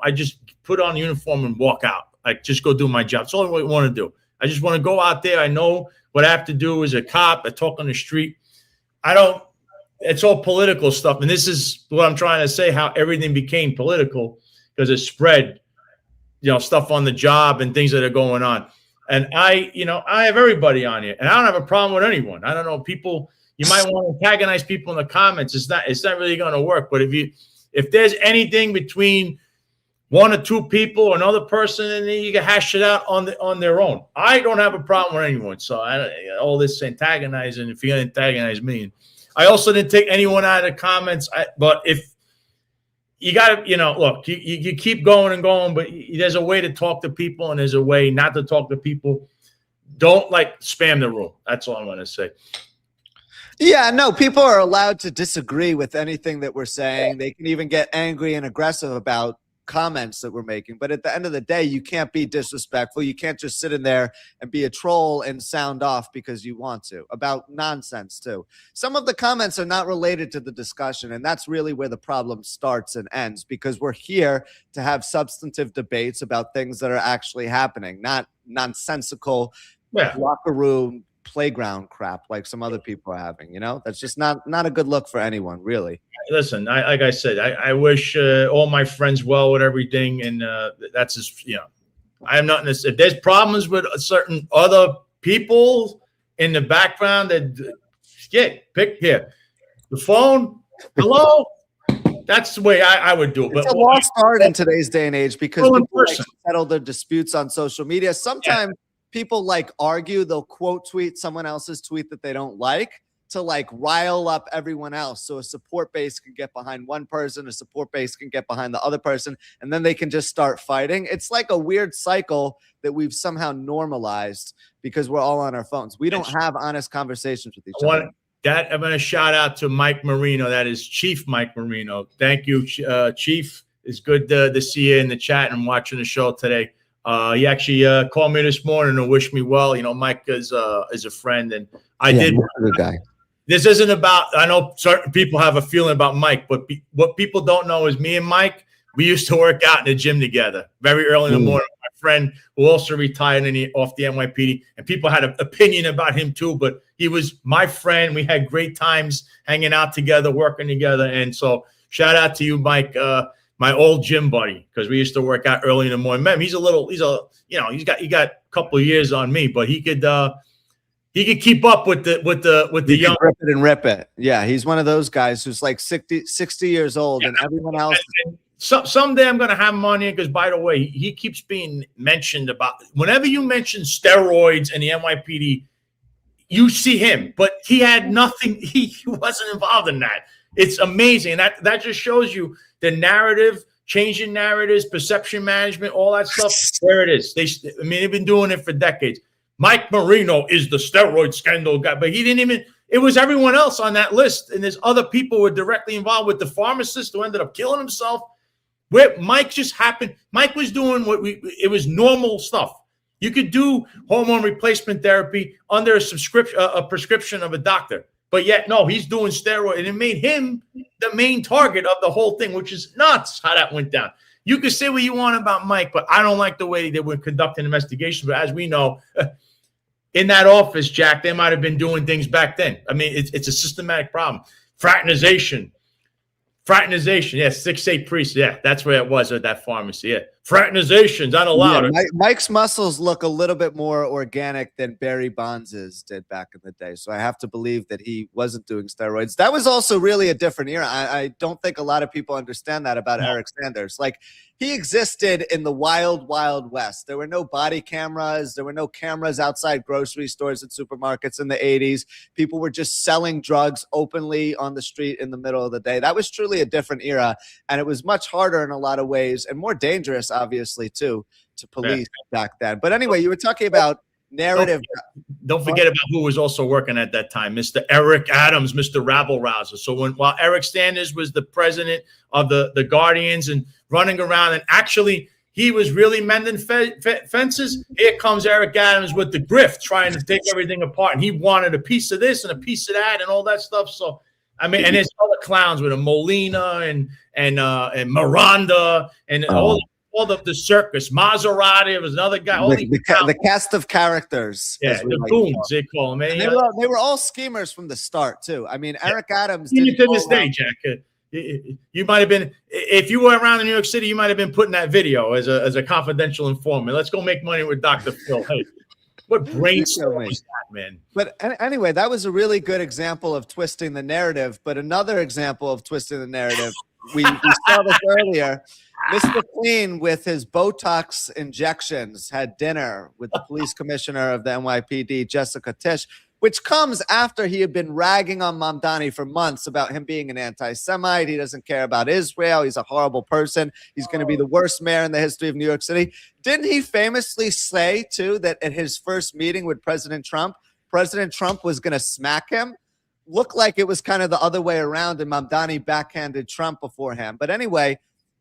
I just put on the uniform and walk out. Like, just go do my job. That's all I want to do. I just want to go out there. I know what I have to do as a cop. I talk on the street. It's all political stuff. And this is what I'm trying to say, how everything became political because it spread, stuff on the job and things that are going on. And I have everybody on here, and I don't have a problem with anyone. I don't know, people, you might want to antagonize people in the comments. It's not really going to work. But if there's anything between one or two people or another person, and then you can hash it out on their own. I don't have a problem with anyone. So all this antagonizing, if you're going to antagonize me. And I also didn't take anyone out of the comments. But if you got to, look, you keep going and going, but there's a way to talk to people and there's a way not to talk to people. Don't spam the room. That's all I'm going to say. Yeah, no, people are allowed to disagree with anything that we're saying. They can even get angry and aggressive about comments that we're making, but at the end of the day, you can't be disrespectful. You can't just sit in there and be a troll and sound off because you want to, about nonsense too. Some of the comments are not related to the discussion, and that's really where the problem starts and ends, because we're here to have substantive debates about things that are actually happening, not nonsensical locker room playground crap like some other people are having. That's just not a good look for anyone, really. Listen, like I said, I wish all my friends well with everything, and that's just I am not. If there's problems with certain other people in the background, that pick here the phone. Hello. That's the way I would do it. It's a lost art in today's day and age because people like to settle their disputes on social media. Sometimes people argue. They'll quote tweet someone else's tweet that they don't like to rile up everyone else. So a support base can get behind one person, a support base can get behind the other person, and then they can just start fighting. It's like a weird cycle that we've somehow normalized because we're all on our phones. We don't have honest conversations with each other. I'm going to shout out to Mike Marino. That is Chief Mike Marino. Thank you, Chief. It's good to see you in the chat and watching the show today. He actually called me this morning and wished me well. Mike is a friend, and I did. Good guy. This isn't about, I know certain people have a feeling about Mike, but what people don't know is me and Mike, we used to work out in the gym together very early in the morning. My friend who also retired off the NYPD, and people had an opinion about him too, but he was my friend. We had great times hanging out together, working together. And so shout out to you, Mike, my old gym buddy, because we used to work out early in the morning. Man, he's got a couple of years on me, but he could keep up with the young. Rip it and rip it. Yeah, he's one of those guys who's 60 years old, and everyone else. Someday I'm going to have him on here because, by the way, he keeps being mentioned about. Whenever you mention steroids and the NYPD, you see him, but he had nothing. He wasn't involved in that. It's amazing. And that just shows you the narrative, changing narratives, perception management, all that stuff. There it is. They've been doing it for decades. Mike Marino is the steroid scandal guy, but he didn't even, it was everyone else on that list. And there's other people who were directly involved with the pharmacist who ended up killing himself. Where Mike just happened. Mike was doing it was normal stuff. You could do hormone replacement therapy under a prescription of a doctor. But yet, no, he's doing steroid, and it made him the main target of the whole thing, which is nuts how that went down. You can say what you want about Mike, but I don't like the way they were conducting investigations. But as we know, in that office, Jack, they might have been doing things back then. I mean, it's a systematic problem. Fraternization. Yeah, 6'8" priests. Yeah, that's where it was at that pharmacy. Yeah, fraternization's not allowed. Yeah, Mike's muscles look a little bit more organic than Barry Bonds's did back in the day. So I have to believe that he wasn't doing steroids. That was also really a different era. I don't think a lot of people understand that about Eric Sanders. He existed in the wild, wild west. There were no body cameras. There were no cameras outside grocery stores and supermarkets in the 80s. People were just selling drugs openly on the street in the middle of the day. That was truly a different era, and it was much harder in a lot of ways and more dangerous, obviously, too, to police back then. But anyway, you were talking about narrative. Don't forget about who was also working at that time, Mr. Eric Adams, Mr. Rabble Rouser. So while Eric Sanders was the president of the Guardians and running around, and actually he was really mending fences, here comes Eric Adams with the grift, trying to take everything apart. And he wanted a piece of this and a piece of that and all that stuff. So, I mean, and there's other clowns with a Molina and Miranda and all the circus. Maserati was another guy. The cast of characters. Yeah, the goons, they call them. They were all schemers from the start, too. I mean, Eric Adams. To this day, Jack. You might have been, if you were around in New York City, you might have been putting that video as a confidential informant. Let's go make money with Dr. Phil. Hey, what brainstorm was that, man? But anyway, that was a really good example of twisting the narrative. But another example of twisting the narrative, we saw this earlier. Mr. Clean, with his Botox injections, had dinner with the police commissioner of the NYPD, Jessica Tisch, which comes after he had been ragging on Mamdani for months about him being an anti-Semite. He doesn't care about Israel. He's a horrible person. He's going to be the worst mayor in the history of New York City. Didn't he famously say, too, that at his first meeting with President Trump was going to smack him? Looked like it was kind of the other way around, and Mamdani backhanded Trump beforehand. But anyway,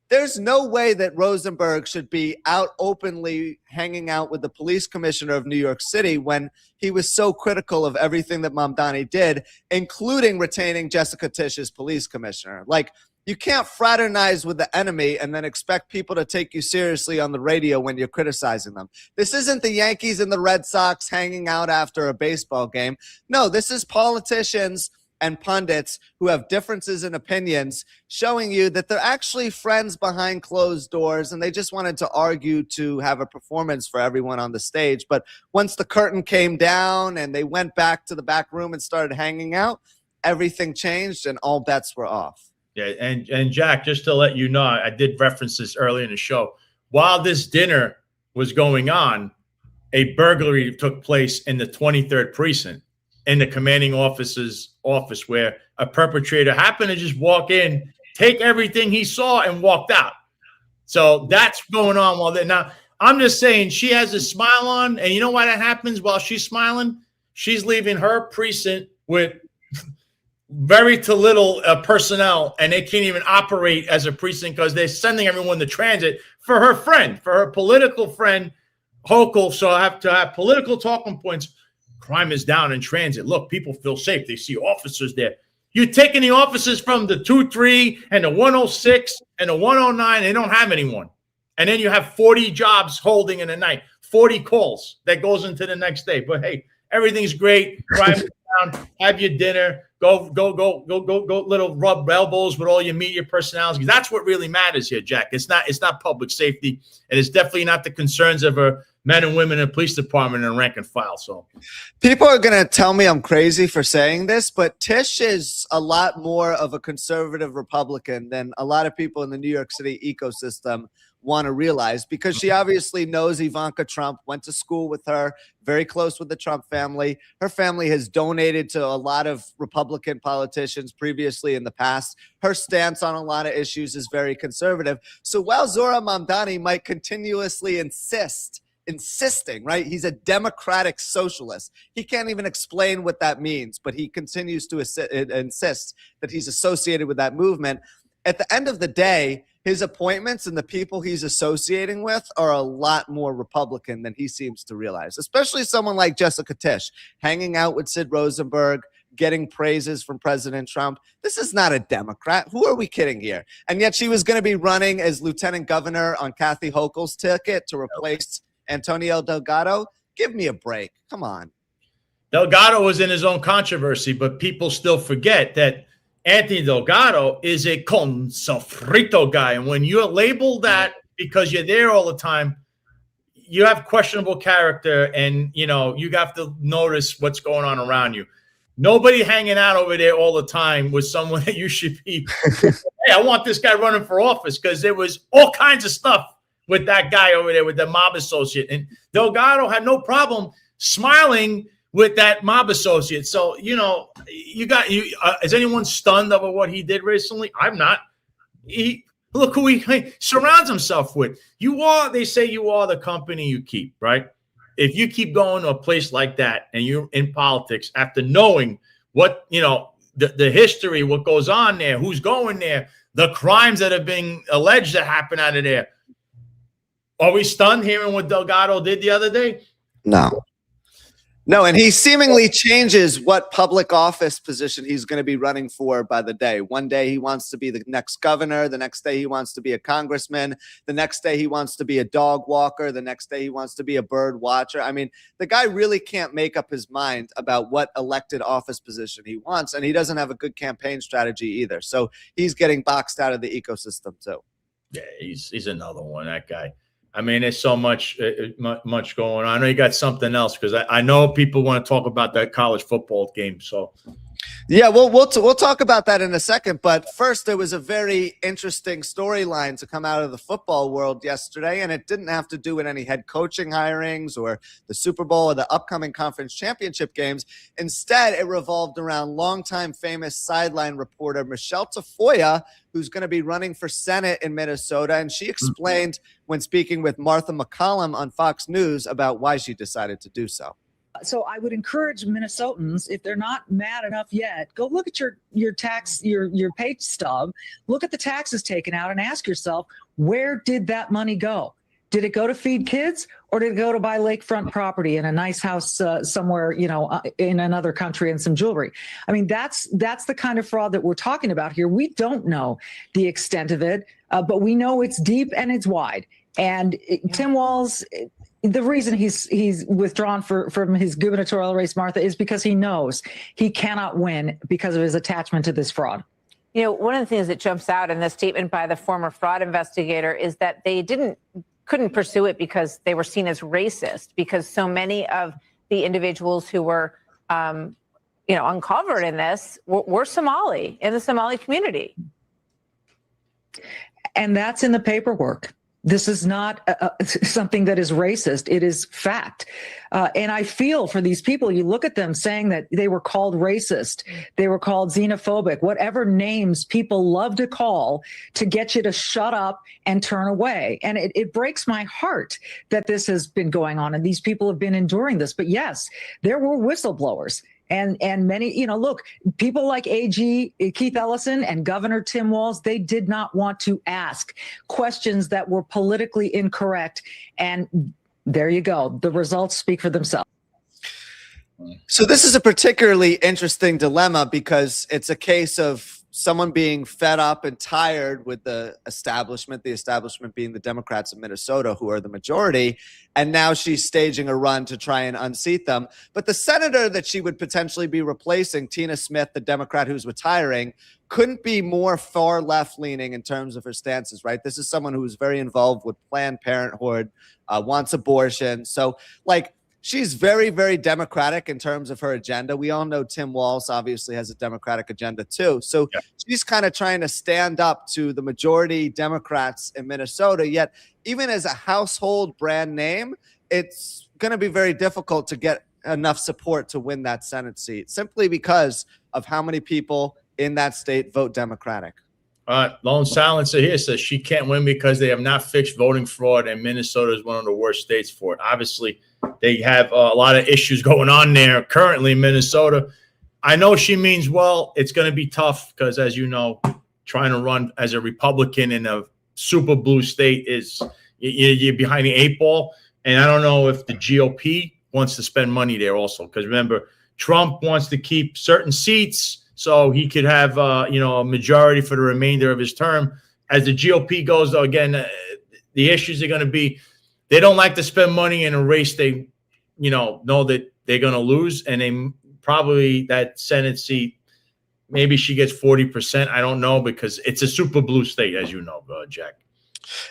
there's no way that Rosenberg should be out openly hanging out with the police commissioner of New York City when he was so critical of everything that Mamdani did, including retaining Jessica Tisch as police commissioner. Like, you can't fraternize with the enemy and then expect people to take you seriously on the radio when you're criticizing them. This isn't the Yankees and the Red Sox hanging out after a baseball game. No, this is politicians and pundits who have differences in opinions showing you that they're actually friends behind closed doors and they just wanted to argue to have a performance for everyone on the stage. But once the curtain came down and they went back to the back room and started hanging out, everything changed and all bets were off. Yeah, and Jack, just to let you know, I did reference this earlier in the show. While this dinner was going on, a burglary took place in the 23rd precinct in the commanding officer's office, where a perpetrator happened to just walk in, take everything he saw, and walked out. So that's going on while they're now. I'm just saying, she has a smile on, and you know why that happens while she's smiling? She's leaving her precinct with very to little personnel, and they can't even operate as a precinct because they're sending everyone to transit for her friend, for her political friend, Hochul. So I have to have political talking points. Crime is down in transit. Look, people feel safe. They see officers there. You're taking the officers from the 2-3 and the 106 and the 109. They don't have anyone. And then you have 40 jobs holding in the night, 40 calls that goes into the next day. But hey, everything's great. Crime is down. Have your dinner. Go, little rub elbows with all your media personalities. That's what really matters here, Jack. It's not public safety, and it's definitely not the concerns of our men and women in the police department and rank and file. So people are going to tell me I'm crazy for saying this, but Tisch is a lot more of a conservative Republican than a lot of people in the New York City ecosystem want to realize, because she obviously knows Ivanka Trump, went to school with her, very close with the Trump family. Her family has donated to a lot of Republican politicians previously in the past. Her stance on a lot of issues is very conservative. So while Zohran Mamdani might continuously insisting, right? He's a democratic socialist. He can't even explain what that means, but he continues to insist that he's associated with that movement. At the end of the day, his appointments and the people he's associating with are a lot more Republican than he seems to realize, especially someone like Jessica Tisch, hanging out with Sid Rosenberg, getting praises from President Trump. This is not a Democrat. Who are we kidding here? And yet she was going to be running as lieutenant governor on Kathy Hochul's ticket to replace Antonio Delgado. Give me a break. Come on. Delgado was in his own controversy, but people still forget that Anthony Delgado is a con sofrito guy. And when you're labeled that because you're there all the time, you have questionable character, and, you know, you have to notice what's going on around you. Nobody hanging out over there all the time with someone that you should be, hey, I want this guy running for office, because there was all kinds of stuff with that guy over there with the mob associate. And Delgado had no problem smiling with that mob associate. So, you know, is anyone stunned over what he did recently? I'm not. Look who he surrounds himself with. They say you are the company you keep, right? if you keep going to a place like that and you're in politics after knowing what, the history, what goes on there, who's going there, the crimes that have been alleged to happen out of there. Are we stunned hearing what Delgado did the other day? No, and he seemingly changes what public office position he's going to be running for by the day. One day he wants to be the next governor. The next day he wants to be a congressman. The next day he wants to be a dog walker. The next day he wants to be a bird watcher. I mean, the guy really can't make up his mind about what elected office position he wants, and he doesn't have a good campaign strategy either. So he's getting boxed out of the ecosystem too. Yeah, he's another one, that guy. I mean, there's so much going on. I know you got something else because I know people want to talk about that college football game. So, yeah, we'll talk about that in a second. But first, there was a very interesting storyline to come out of the football world yesterday, and it didn't have to do with any head coaching hirings or the Super Bowl or the upcoming conference championship games. Instead, it revolved around longtime famous sideline reporter Michelle Tafoya, who's going to be running for Senate in Minnesota. And she explained when speaking with Martha McCallum on Fox News about why she decided to do so. So I would encourage Minnesotans, if they're not mad enough yet, go look at your tax, your pay stub, look at the taxes taken out and ask yourself, where did that money go? Did it go to feed kids, or did it go to buy lakefront property and a nice house somewhere, in another country and some jewelry? I mean, that's the kind of fraud that we're talking about here. We don't know the extent of it, but we know it's deep and it's wide. And Tim Walz, the reason he's withdrawn from his gubernatorial race, Martha, is because he knows he cannot win because of his attachment to this fraud. One of the things that jumps out in the statement by the former fraud investigator is that they couldn't pursue it because they were seen as racist, because so many of the individuals who were, uncovered in this were Somali, in the Somali community. And that's in the paperwork. This is not something that is racist. It is fact. And I feel for these people. You look at them saying that they were called racist, they were called xenophobic, whatever names people love to call to get you to shut up and turn away. And it breaks my heart that this has been going on and these people have been enduring this. But yes, there were whistleblowers. And many, look, people like AG Keith Ellison and Governor Tim Walz, they did not want to ask questions that were politically incorrect. And there you go. The results speak for themselves. So this is a particularly interesting dilemma because it's a case of someone being fed up and tired with the establishment being the Democrats of Minnesota, who are the majority. And now she's staging a run to try and unseat them. But the senator that she would potentially be replacing, Tina Smith, the Democrat who's retiring, couldn't be more far left leaning in terms of her stances, right? This is someone who is very involved with Planned Parenthood, wants abortion. So she's very, very Democratic in terms of her agenda. We all know Tim Walz obviously has a Democratic agenda too. So she's kind of trying to stand up to the majority Democrats in Minnesota. Yet even as a household brand name, it's going to be very difficult to get enough support to win that Senate seat simply because of how many people in that state vote Democratic. Lone Silencer here says she can't win because they have not fixed voting fraud, and Minnesota is one of the worst states for it. Obviously, they have a lot of issues going on there currently in Minnesota. I know she means well. It's going to be tough because, as you know, trying to run as a Republican in a super blue state is you're behind the eight ball. And I don't know if the GOP wants to spend money there also because, remember, Trump wants to keep certain seats so he could have, a majority for the remainder of his term. As the GOP goes, though, again, the issues are going to be they don't like to spend money in a race they, know that they're going to lose. And they probably that Senate seat, maybe she gets 40%. I don't know because it's a super blue state, as you know, Jack.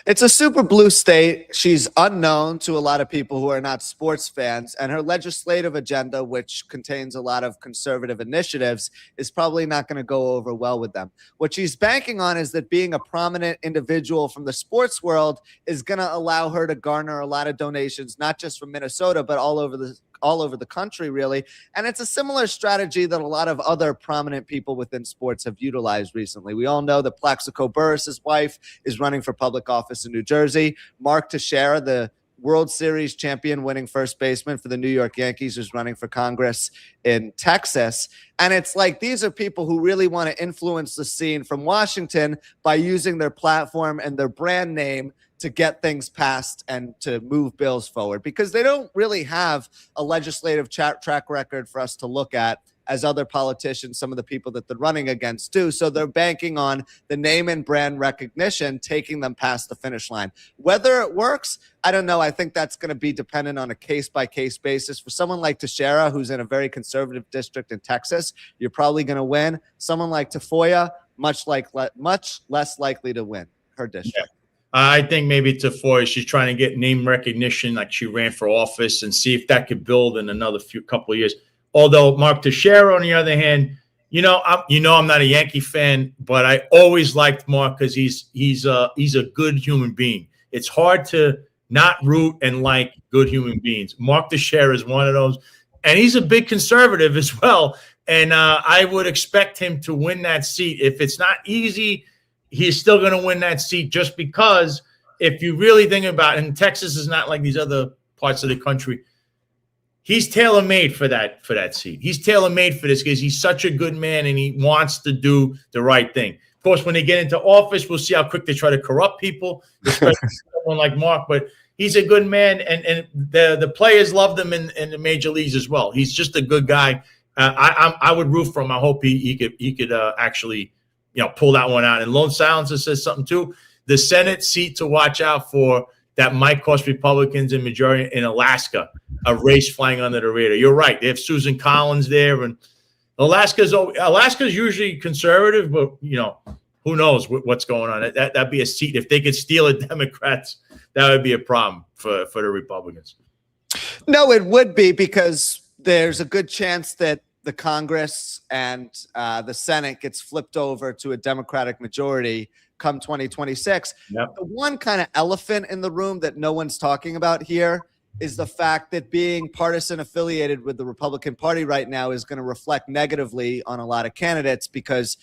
It's a super blue state. She's unknown to a lot of people who are not sports fans, and her legislative agenda, which contains a lot of conservative initiatives, is probably not going to go over well with them. What she's banking on is that being a prominent individual from the sports world is going to allow her to garner a lot of donations, not just from Minnesota, but all over the country, really. And it's a similar strategy that a lot of other prominent people within sports have utilized recently. We all know that Plaxico Burress's wife is running for public office in New Jersey. Mark Teixeira, the World Series champion winning first baseman for the New York Yankees who's running for Congress in Texas. And it's like these are people who really want to influence the scene from Washington by using their platform and their brand name to get things passed and to move bills forward, because they don't really have a legislative track record for us to look at as other politicians, some of the people that they're running against do. So they're banking on the name and brand recognition, taking them past the finish line. Whether it works, I don't know. I think that's going to be dependent on a case-by-case basis. For someone like Teixeira, who's in a very conservative district in Texas, you're probably going to win. Someone like Tafoya, much less likely to win her district. Yeah. I think maybe Tafoya, she's trying to get name recognition, like she ran for office, and see if that could build in another couple of years. Although Mark Teixeira, on the other hand, I'm not a Yankee fan, but I always liked Mark because he's a good human being. It's hard to not root and like good human beings. Mark Teixeira is one of those, and he's a big conservative as well. And I would expect him to win that seat. If it's not easy, he's still going to win that seat, just because if you really think about it, and Texas is not like these other parts of the country. He's tailor-made for that seat. He's tailor-made for this because he's such a good man and he wants to do the right thing. Of course, when they get into office, we'll see how quick they try to corrupt people, especially someone like Mark. But he's a good man, and the players loved him in the major leagues as well. He's just a good guy. I would root for him. I hope he could actually pull that one out. And Lone Silencer says something too. The Senate seat to watch out for that might cost Republicans a majority in Alaska, a race flying under the radar. You're right. They have Susan Collins there, and Alaska's usually conservative, but who knows what's going on. That'd be a seat. If they could steal it, Democrats, that would be a problem for the Republicans. No, it would be, because there's a good chance that the Congress and the Senate gets flipped over to a Democratic majority come 2026. Yep. The one kind of elephant in the room that no one's talking about here is the fact that being partisan affiliated with the Republican Party right now is going to reflect negatively on a lot of candidates, because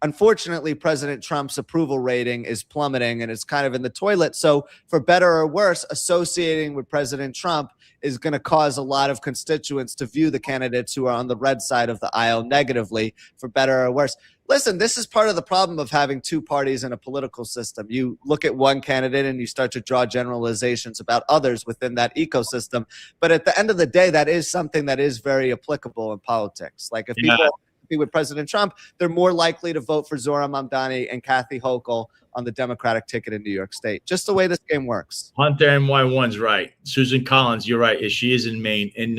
unfortunately President Trump's approval rating is plummeting and it's kind of in the toilet. So for better or worse, associating with President Trump is going to cause a lot of constituents to view the candidates who are on the red side of the aisle negatively, for better or worse. Listen, this is part of the problem of having two parties in a political system. You look at one candidate and you start to draw generalizations about others within that ecosystem. But at the end of the day, that is something that is very applicable in politics. Like if people are happy with President Trump, they're more likely to vote for Zohran Mamdani and Kathy Hochul on the Democratic ticket in New York State. Just the way this game works. Hunter NY1's right. Susan Collins, you're right. She is in Maine. In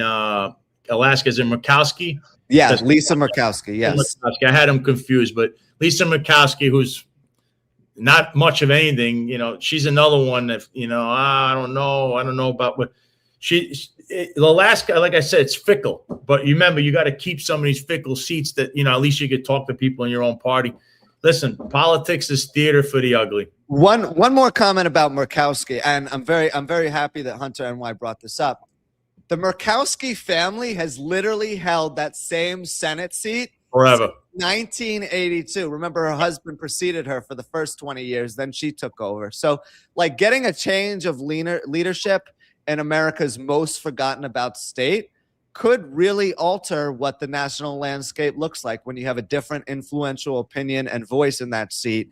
Alaska's in Murkowski. Yeah, Lisa Murkowski, yes. I had him confused, but Lisa Murkowski, who's not much of anything, she's another one that, I don't know about what Alaska, like I said, it's fickle. But you remember, you got to keep some of these fickle seats that, at least you could talk to people in your own party. Listen, politics is theater for the ugly. One more comment about Murkowski, and I'm very happy that Hunter NY brought this up. The Murkowski family has literally held that same Senate seat forever. 1982. Remember, her husband preceded her for the first 20 years. Then she took over. So, like, getting a change of leadership in America's most forgotten about state could really alter what the national landscape looks like when you have a different influential opinion and voice in that seat,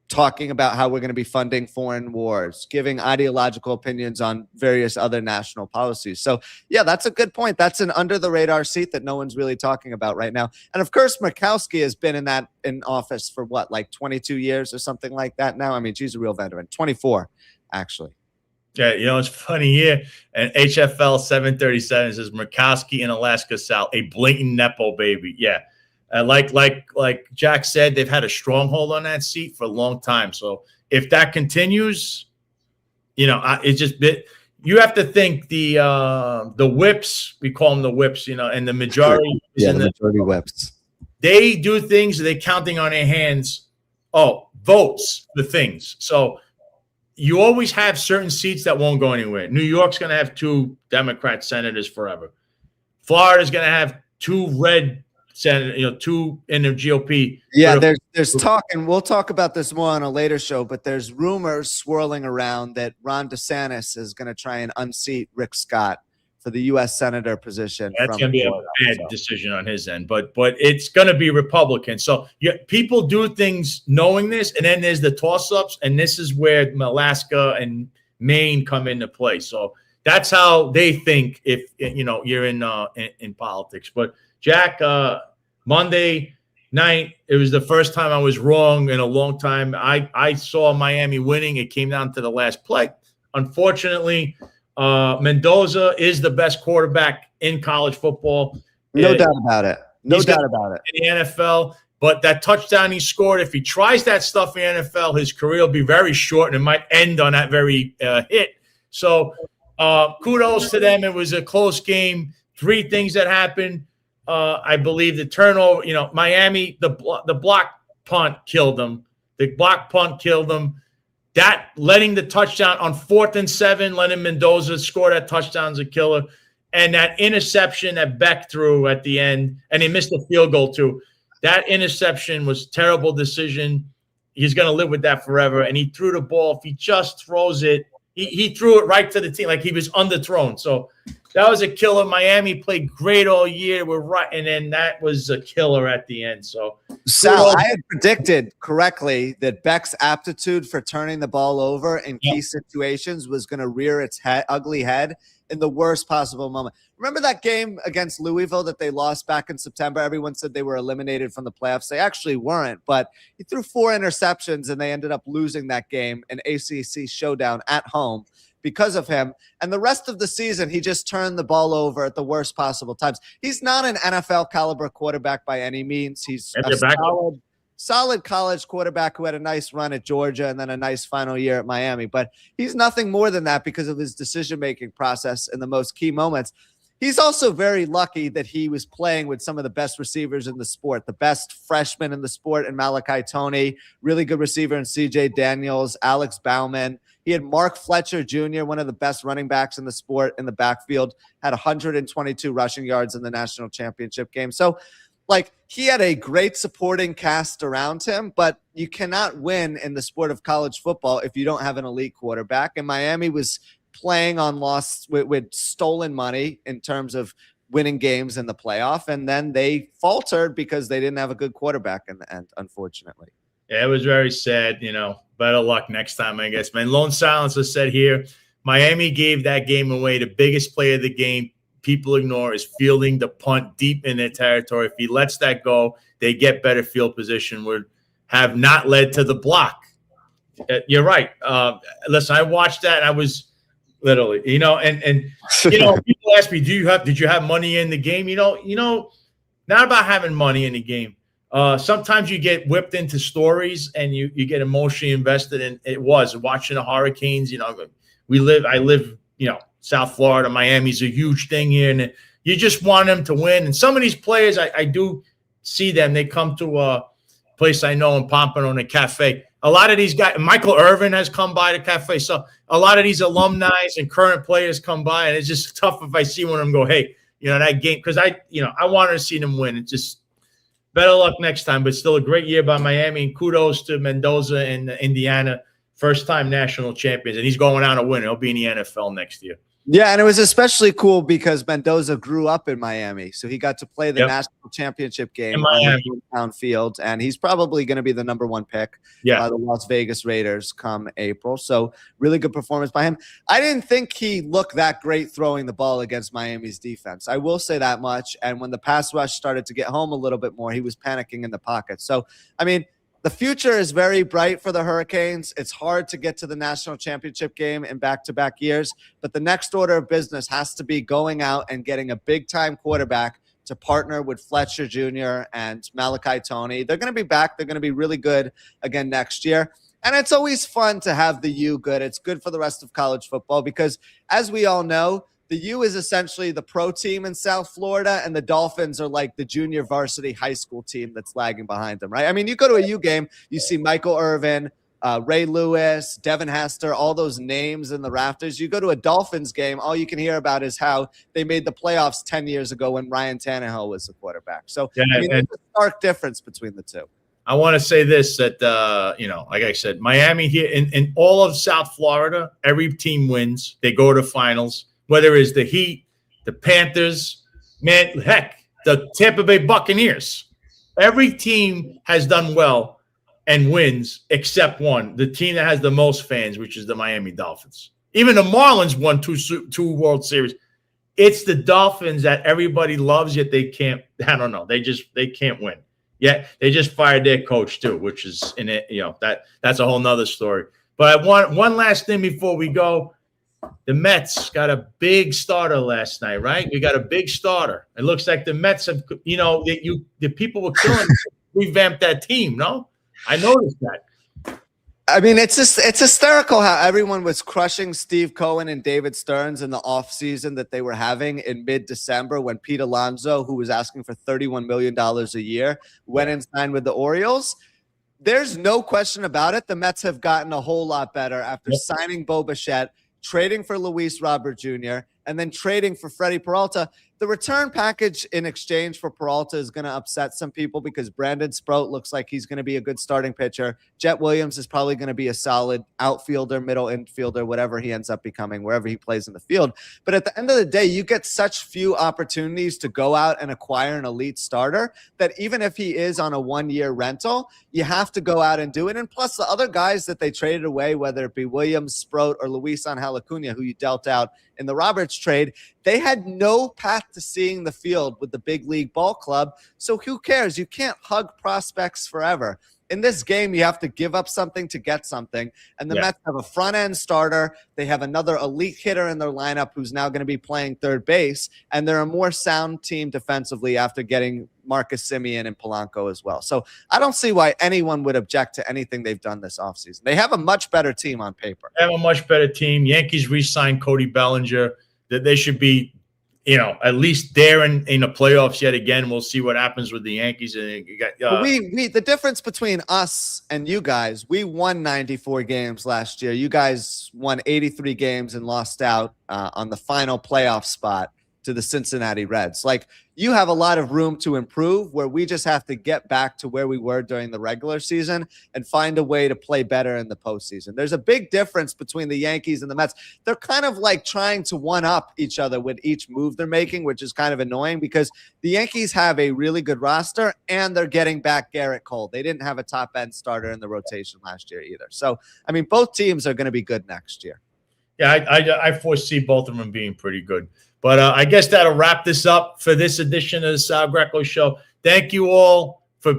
talking about how we're going to be funding foreign wars, giving ideological opinions on various other national policies. So, yeah, that's a good point. That's an under-the-radar seat that no one's really talking about right now. And, of course, Murkowski has been in office for, 22 years or something like that now? I mean, she's a real veteran. 24, actually. Yeah, it's funny here. And HFL 737 says Murkowski in Alaska, Sal, a blatant Nepo baby. Yeah. Like Jack said, they've had a stronghold on that seat for a long time. So if that continues, it's just you have to think the whips, we call them the whips, and the majority. Yeah, the majority whips. They do things, they're counting on their hands. Oh, votes for things. So you always have certain seats that won't go anywhere. New York's going to have 2 Democrat senators forever. Florida's going to have 2 red two in the GOP. Yeah, there's talk, and we'll talk about this more on a later show, but there's rumors swirling around that Ron DeSantis is going to try and unseat Rick Scott for the U.S. Senator position. That's going to be a bad decision on his end, but it's going to be Republican. So people do things knowing this, and then there's the toss-ups, and this is where Alaska and Maine come into play. So that's how they think if you're in politics. But Jack, Monday night, it was the first time I was wrong in a long time. I saw Miami winning. It came down to the last play. Unfortunately, Mendoza is the best quarterback in college football. No doubt about it. No doubt about it. In the NFL. But that touchdown he scored, if he tries that stuff in the NFL, his career will be very short, and it might end on that very hit. So kudos to them. It was a close game. 3 things that happened. I believe the turnover, Miami, the block punt killed them. The block punt killed them. That letting the touchdown on 4th and 7, letting Mendoza score that touchdown is a killer. And that interception that Beck threw at the end, and he missed a field goal too. That interception was a terrible decision. He's going to live with that forever. And he threw the ball. If he just throws it, he threw it right to the team like he was underthrown. So that was a killer. Miami played great all year. We're right, and then that was a killer at the end. So, Sal, I had predicted correctly that Beck's aptitude for turning the ball over in key situations was going to rear its ugly head in the worst possible moment. Remember that game against Louisville that they lost back in September? Everyone said they were eliminated from the playoffs. They actually weren't, but he threw 4 interceptions, and they ended up losing that game, an ACC showdown at home, because of him. And the rest of the season, he just turned the ball over at the worst possible times. He's not an NFL caliber quarterback by any means. He's a solid college quarterback who had a nice run at Georgia and then a nice final year at Miami. But he's nothing more than that because of his decision-making process in the most key moments. He's also very lucky that he was playing with some of the best receivers in the sport, the best freshman in the sport in Malachi Toney, really good receiver in CJ Daniels, Alex Bauman. He had Mark Fletcher Jr., one of the best running backs in the sport in the backfield, had 122 rushing yards in the national championship game. So, he had a great supporting cast around him, but you cannot win in the sport of college football if you don't have an elite quarterback. And Miami was playing on with stolen money in terms of winning games in the playoff, and then they faltered because they didn't have a good quarterback in the end, unfortunately. Yeah, it was very sad. Better luck next time, I guess, man. Lone Silencer said here, Miami gave that game away. The biggest play of the game people ignore is fielding the punt deep in their territory. If he lets that go, they get better field position, would have not led to the block. You're right. Listen, I watched that, and I was literally, and people ask me, did you have money in the game? Not about having money in the game. Sometimes you get whipped into stories and you get emotionally invested in it. Was watching the Hurricanes. I live, South Florida, Miami's a huge thing here, and you just want them to win. And some of these players, I do see them. They come to a place I know in Pompano, in a cafe. A lot of these guys, Michael Irvin has come by the cafe. So a lot of these alumni and current players come by, and it's just tough if I see one of them go, hey, that game, because I wanted to see them win. It's just better luck next time, but still a great year by Miami, and kudos to Mendoza and Indiana, first-time national champions, and he's going on a win. He'll be in the NFL next year. Yeah, and it was especially cool because Mendoza grew up in Miami, so he got to play the national championship game on the hometown field, and he's probably going to be the #1 pick by the Las Vegas Raiders come April. So really good performance by him. I didn't think he looked that great throwing the ball against Miami's defense. I will say that much. And when the pass rush started to get home a little bit more, he was panicking in the pocket. So, the future is very bright for the Hurricanes. It's hard to get to the national championship game in back-to-back years, but the next order of business has to be going out and getting a big-time quarterback to partner with Fletcher Jr. and Malachi Toney. They're going to be back. They're going to be really good again next year. And it's always fun to have the U good. It's good for the rest of college football because, as we all know, the U is essentially the pro team in South Florida, and the Dolphins are like the junior varsity high school team that's lagging behind them, right? You go to a U game, you see Michael Irvin, Ray Lewis, Devin Hester, all those names in the rafters. You go to a Dolphins game, all you can hear about is how they made the playoffs 10 years ago when Ryan Tannehill was the quarterback. So Yeah, I mean, there's a stark difference between the two. I want to say this, that, you know, like I said, Miami here in all of South Florida, every team wins. They go to finals, whether it's the Heat, the Panthers, man, heck, the Tampa Bay Buccaneers. Every team has done well and wins except one, the team that has the most fans, which is the Miami Dolphins. Even the Marlins won two World Series. It's the Dolphins that everybody loves, yet they can't. I don't know. They can't win. Yeah, they just fired their coach too, which is in it. You know, that's a whole nother story. But I want one last thing before we go. The Mets got a big starter last night, right? We got a big starter. It looks like the Mets have, you know, the people were killing revamp that team. No, I noticed that. I mean, it's hysterical how everyone was crushing Steve Cohen and David Stearns in the offseason that they were having in mid-December when Pete Alonso, who was asking for $31 million a year, went and signed with the Orioles. There's no question about it. The Mets have gotten a whole lot better after signing Bo Bichette, trading for Luis Robert Jr., and then trading for Freddie Peralta. The return package in exchange for Peralta is going to upset some people because Brandon Sproat looks like he's going to be a good starting pitcher. Jet Williams is probably going to be a solid outfielder, middle infielder, whatever he ends up becoming, wherever he plays in the field. But at the end of the day, you get such few opportunities to go out and acquire an elite starter that even if he is on a one-year rental, you have to go out and do it. And plus the other guys that they traded away, whether it be Williams, Sproat, or Luis Angel Acuna, who you dealt out in the Roberts trade, they had no path to seeing the field with the big league ball club. So who cares? You can't hug prospects forever. In this game, you have to give up something to get something. And the Mets have a front-end starter. They have another elite hitter in their lineup who's now going to be playing third base. And they're a more sound team defensively after getting Marcus Semien and Polanco as well. So I don't see why anyone would object to anything they've done this offseason. They have a much better team on paper. They have a much better team. Yankees re-signed Cody Bellinger. That they should be, you know, at least there in the playoffs yet again. We'll see what happens with the Yankees. And you got, we the difference between us and you guys, we won 94 games last year. You guys won 83 games and lost out on the final playoff spot to the Cincinnati Reds. Like, you have a lot of room to improve where we just have to get back to where we were during the regular season and find a way to play better in the postseason. There's a big difference between the Yankees and the Mets. They're kind of like trying to one-up each other with each move they're making, which is kind of annoying because the Yankees have a really good roster and they're getting back Garrett Cole. They didn't have a top-end starter in the rotation last year either. So, I mean, both teams are going to be good next year. Yeah, I foresee both of them being pretty good. But I guess that'll wrap this up for this edition of the Sal Greco Show. Thank you all for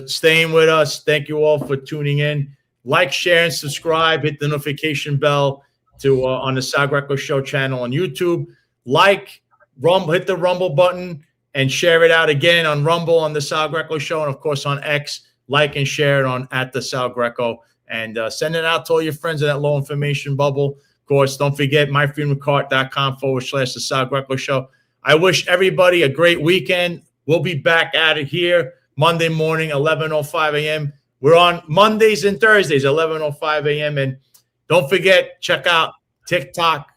staying with us. Thank you all for tuning in. Like, share, and subscribe. Hit the notification bell to on the Sal Greco Show channel on YouTube. Like, hit the Rumble button and share it out again on Rumble on the Sal Greco Show, and of course on X. Like and share it on @the_Sal_Greco, and send it out to all your friends in that low information bubble. Of course, don't forget myfreedomcart.com/the Sal Greco Show. I wish everybody a great weekend. We'll be back at it here Monday morning, 11:05 a.m. We're on Mondays and Thursdays, 11:05 a.m. And don't forget, check out TikTok,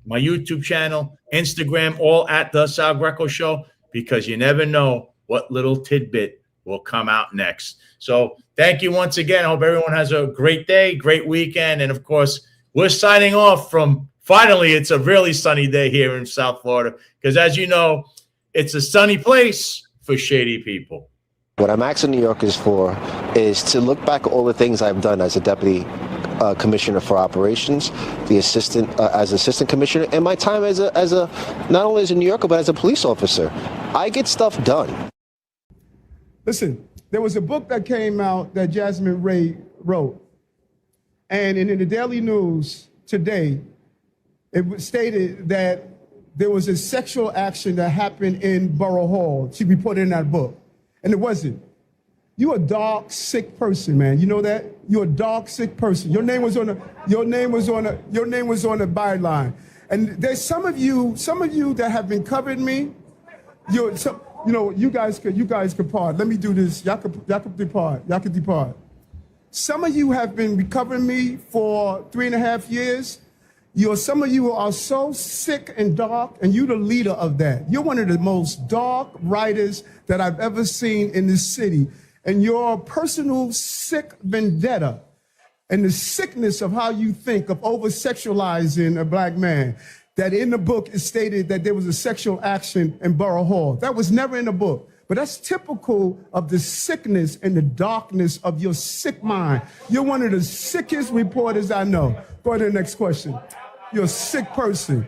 my YouTube channel, Instagram, all @the Sal Greco Show, because you never know what little tidbit will come out next. So thank you once again. I hope everyone has a great day, great weekend. And of course, we're signing off from, finally, it's a really sunny day here in South Florida, because as you know, it's a sunny place for shady people. What I'm asking New Yorkers for is to look back at all the things I've done as a deputy commissioner for operations, the assistant as assistant commissioner, and my time as a not only as a New Yorker but as a police officer. I get stuff done. Listen, there was a book that came out that Jasmine Ray wrote. And in the Daily News today, it was stated that there was a sexual action that happened in Borough Hall to be put in that book. And it wasn't. You're a dog, sick person, man. You know that? You're a dog, sick person. Your name was on the byline. And there's some of you that have been covering me. You guys could part. Let me do this. Y'all could depart. Some of you have been covering me for 3.5 years. Some of you are so sick and dark, and you're the leader of that. You're one of the most dark writers that I've ever seen in this city. And your personal sick vendetta and the sickness of how you think of over-sexualizing a black man, that in the book is stated that there was a sexual action in Borough Hall. That was never in the book. But that's typical of the sickness and the darkness of your sick mind. You're one of the sickest reporters I know. Go to the next question. You're a sick person.